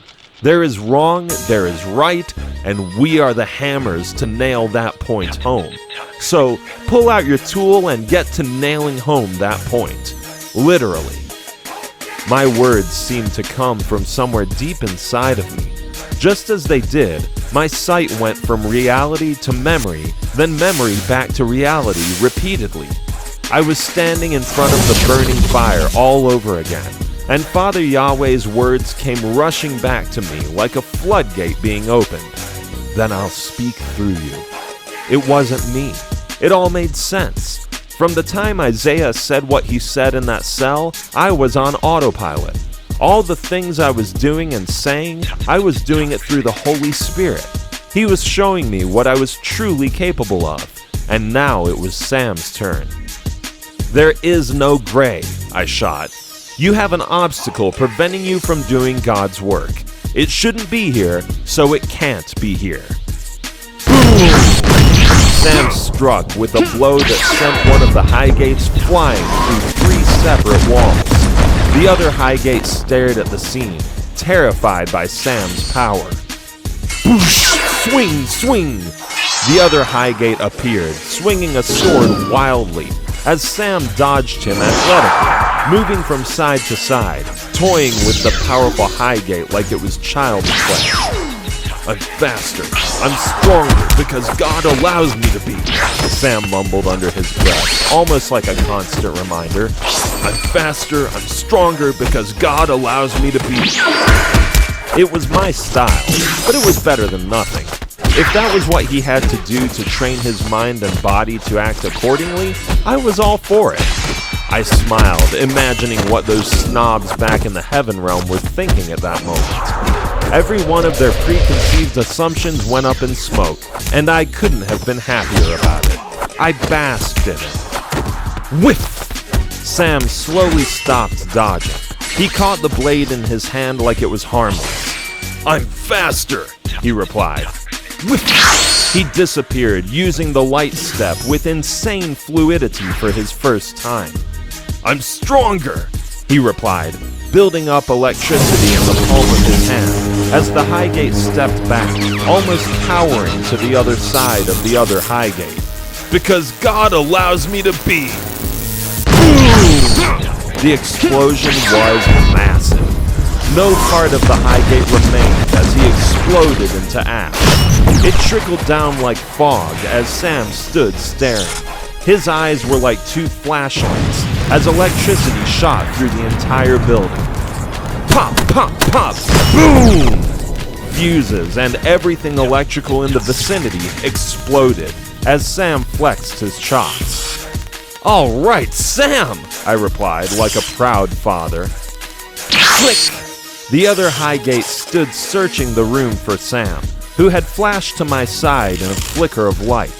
Speaker 1: There is wrong, there is right, and we are the hammers to nail that point home. So, pull out your tool and get to nailing home that point. Literally. My words seemed to come from somewhere deep inside of me. Just as they did, my sight went from reality to memory, then memory back to reality repeatedly. I was standing in front of the burning fire all over again, and Father Yahweh's words came rushing back to me like a floodgate being opened. Then I'll speak through you. It wasn't me. It all made sense. From the time Isaiah said what he said in that cell, I was on autopilot. All the things I was doing and saying, I was doing it through the Holy Spirit. He was showing me what I was truly capable of, and now it was Sam's turn. There is no gray, I shot. You have an obstacle preventing you from doing God's work. It shouldn't be here, so it can't be here. Boom! Sam struck with a blow that sent one of the high gates flying through 3 separate walls. The other high gate stared at the scene, terrified by Sam's power. Boosh! Swing! Swing! The other high gate appeared, swinging a sword wildly, as Sam dodged him athletically, moving from side to side, toying with the powerful high gate like it was child's play. I'm faster. I'm stronger because God allows me to be, Sam mumbled under his breath, almost like a constant reminder. I'm faster, I'm stronger because God allows me to be. It was my style, but it was better than nothing. If that was what he had to do to train his mind and body to act accordingly, I was all for it. I smiled, imagining what those snobs back in the heaven realm were thinking at that moment. Every one of their preconceived assumptions went up in smoke, and I couldn't have been happier about it. I basked in it. Whiff! Sam slowly stopped dodging. He caught the blade in his hand like it was harmless. I'm faster, he replied. Whiff! He disappeared, using the light step with insane fluidity for his first time. I'm stronger, he replied, building up electricity in the palm of his hand as the high gate stepped back, almost cowering to the other side of the other high gate. Because God allows me to be. Boom! The explosion was massive. No part of the high gate remained as he exploded into ash. It trickled down like fog as Sam stood staring. His eyes were like 2 flashlights as electricity shot through the entire building. Pop, pop, pop, boom! Fuses and everything electrical in the vicinity exploded as Sam flexed his chops. All right, Sam, I replied like a proud father. Click! The other high gate stood searching the room for Sam, who had flashed to my side in a flicker of light.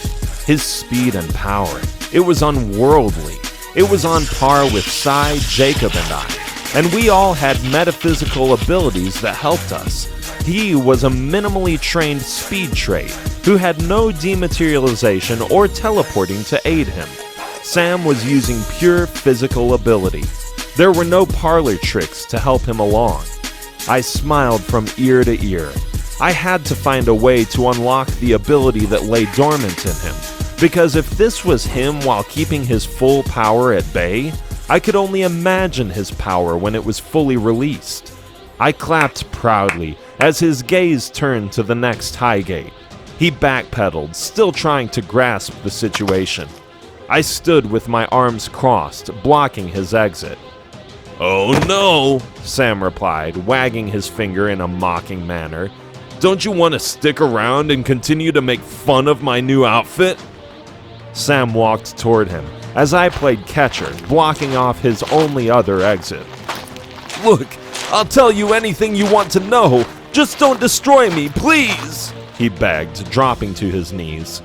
Speaker 1: His speed and power, it was unworldly. It was on par with Sai, Jacob, and I, and we all had metaphysical abilities that helped us. He was a minimally trained speed trait who had no dematerialization or teleporting to aid him. Sam was using pure physical ability. There were no parlor tricks to help him along. I smiled from ear to ear. I had to find a way to unlock the ability that lay dormant in him, because if this was him while keeping his full power at bay, I could only imagine his power when it was fully released. I clapped proudly as his gaze turned to the next high gate. He backpedaled, still trying to grasp the situation. I stood with my arms crossed, blocking his exit. Oh no, Sam replied, wagging his finger in a mocking manner. Don't you want to stick around and continue to make fun of my new outfit? Sam walked toward him as I played catcher, blocking off his only other exit. Look, I'll tell you anything you want to know. Just don't destroy me, please, he begged, dropping to his knees.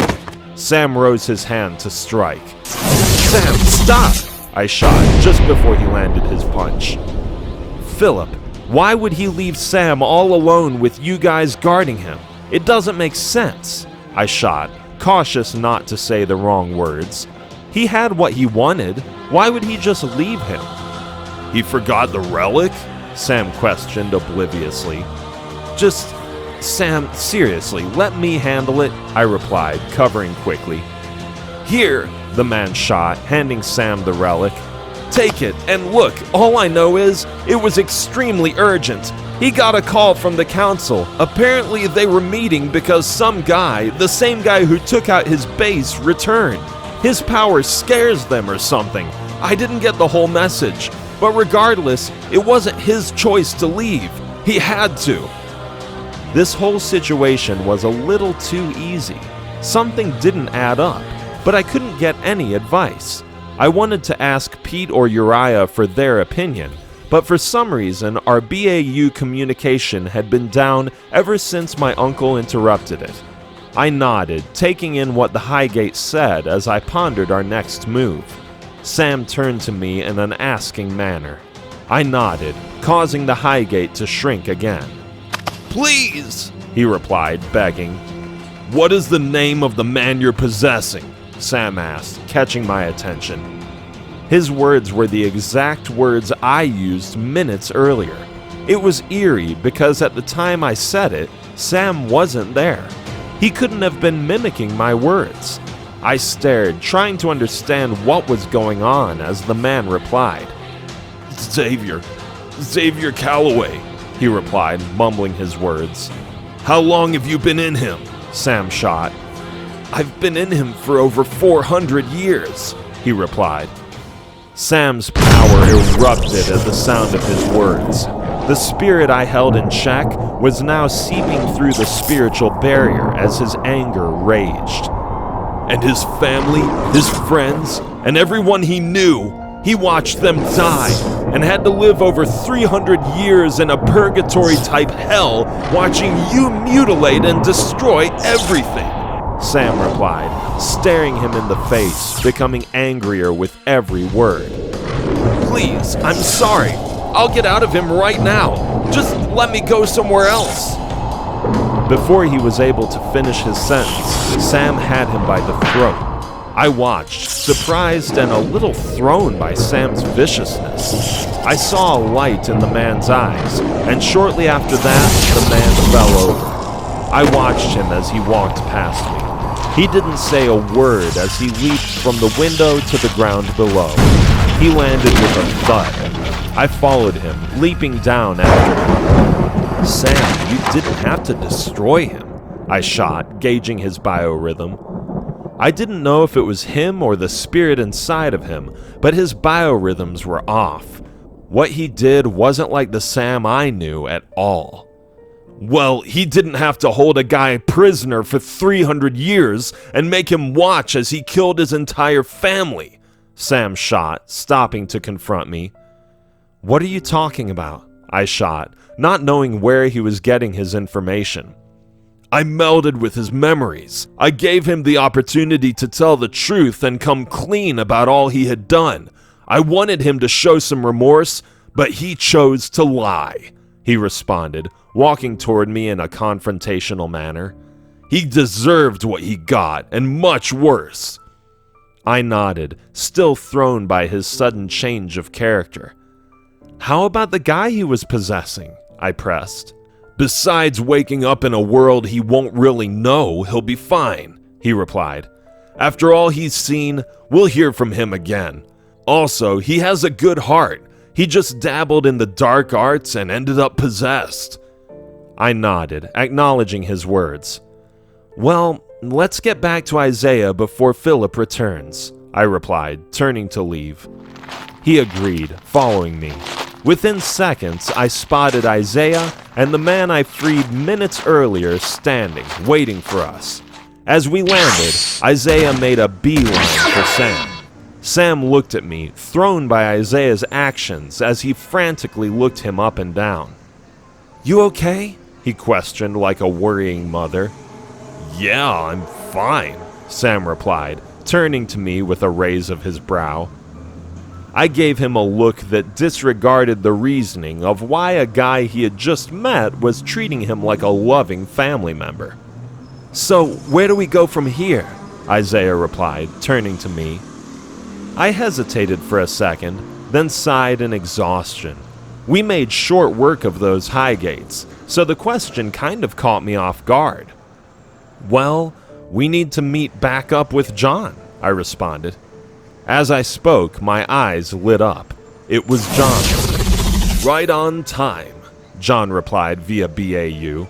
Speaker 1: Sam rose his hand to strike. Sam, stop! I shot just before he landed his punch. Philip, why would he leave Sam all alone with you guys guarding him? It doesn't make sense, I shot, cautious not to say the wrong words. He had what he wanted. Why would he just leave him? He forgot the relic? Sam questioned obliviously. Just, Sam, seriously, let me handle it, I replied, covering quickly. Here, the man shot, handing Sam the relic. Take it, and look, all I know is, it was extremely urgent. He got a call from the council. Apparently they were meeting because some guy, the same guy who took out his base, returned. His power scares them or something. I didn't get the whole message, but regardless, it wasn't his choice to leave. He had to. This whole situation was a little too easy. Something didn't add up, but I couldn't get any advice. I wanted to ask Pete or Uriah for their opinion, but for some reason our BAU communication had been down ever since my uncle interrupted it. I nodded, taking in what the Highgate said as I pondered our next move. Sam turned to me in an asking manner. I nodded, causing the Highgate to shrink again. Please, he replied, begging. What is the name of the man you're possessing? Sam asked, catching my attention. His words were the exact words I used minutes earlier. It was eerie because at the time I said it, Sam wasn't there. He couldn't have been mimicking my words. I stared, trying to understand what was going on as the man replied. Xavier Calloway, he replied, mumbling his words. How long have you been in him? Sam shot. I've been in him for over 400 years, he replied. Sam's power erupted at the sound of his words. The spirit I held in check was now seeping through the spiritual barrier as his anger raged. And his family, his friends, and everyone he knew, he watched them die and had to live over 300 years in a purgatory-type hell watching you mutilate and destroy everything, Sam replied, staring him in the face, becoming angrier with every word. Please, I'm sorry. I'll get out of him right now. Just let me go somewhere else. Before he was able to finish his sentence, Sam had him by the throat. I watched, surprised and a little thrown by Sam's viciousness. I saw a light in the man's eyes, and shortly after that, the man fell over. I watched him as he walked past me. He didn't say a word as he leaped from the window to the ground below. He landed with a thud. I followed him, leaping down after him. Sam, you didn't have to destroy him, I shot, gauging his biorhythm. I didn't know if it was him or the spirit inside of him, but his biorhythms were off. What he did wasn't like the Sam I knew at all. Well, he didn't have to hold a guy prisoner for 300 years and make him watch as he killed his entire family, Sam shot, stopping to confront me. What are you talking about? I shot, not knowing where he was getting his information. I melded with his memories. I gave him the opportunity to tell the truth and come clean about all he had done. I wanted him to show some remorse, but he chose to lie, he responded, walking toward me in a confrontational manner. He deserved what he got, and much worse. I nodded, still thrown by his sudden change of character. How about the guy he was possessing? I pressed. Besides waking up in a world he won't really know, he'll be fine, he replied. After all he's seen, we'll hear from him again. Also, he has a good heart. He just dabbled in the dark arts and ended up possessed. I nodded, acknowledging his words. Well, let's get back to Isaiah before Philip returns, I replied, turning to leave. He agreed, following me. Within seconds, I spotted Isaiah and the man I freed minutes earlier standing, waiting for us. As we landed, Isaiah made a beeline for Sam. Sam looked at me, thrown by Isaiah's actions as he frantically looked him up and down. "You okay?" he questioned like a worrying mother. "Yeah, I'm fine," Sam replied, turning to me with a raise of his brow. I gave him a look that disregarded the reasoning of why a guy he had just met was treating him like a loving family member. "So, where do we go from here?" Isaiah replied, turning to me. I hesitated for a second, then sighed in exhaustion. We made short work of those high gates, so the question kind of caught me off guard. "Well, we need to meet back up with John," I responded. As I spoke, my eyes lit up. It was John. "Right on time," John replied via BAU.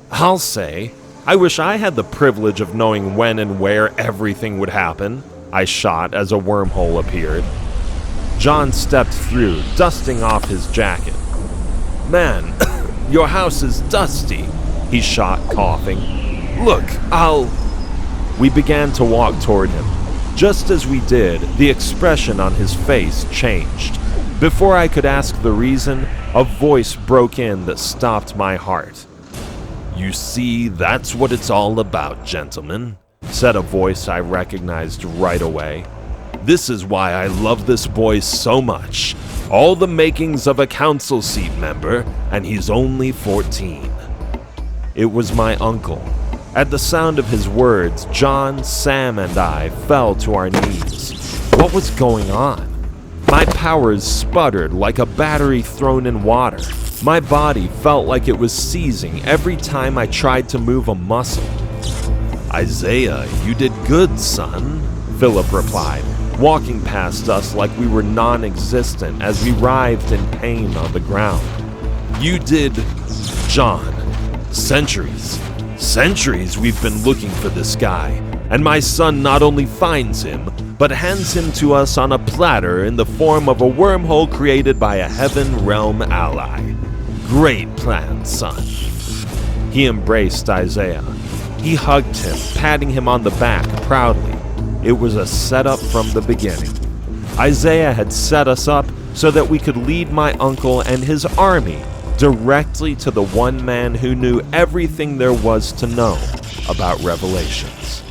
Speaker 1: "I'll say, I wish I had the privilege of knowing when and where everything would happen," I shot as a wormhole appeared. John stepped through, dusting off his jacket. "Man, your house is dusty," he shot, coughing. "Look, We began to walk toward him. Just as we did, the expression on his face changed. Before I could ask the reason, a voice broke in that stopped my heart. "You see, that's what it's all about, gentlemen," said a voice I recognized right away. "This is why I love this boy so much. All the makings of a council seat member, and he's only 14. It was my uncle. At the sound of his words, John, Sam, and I fell to our knees. What was going on? My powers sputtered like a battery thrown in water. My body felt like it was seizing every time I tried to move a muscle. "Isaiah, you did good, son," Philip replied, walking past us like we were non-existent as we writhed in pain on the ground. "You did, John. Centuries we've been looking for this guy, and my son not only finds him, but hands him to us on a platter in the form of a wormhole created by a Heaven Realm ally. Great plan, son." He embraced Isaiah. He hugged him, patting him on the back proudly. It was a setup from the beginning. Isaiah had set us up so that we could lead my uncle and his army directly to the one man who knew everything there was to know about Revelations.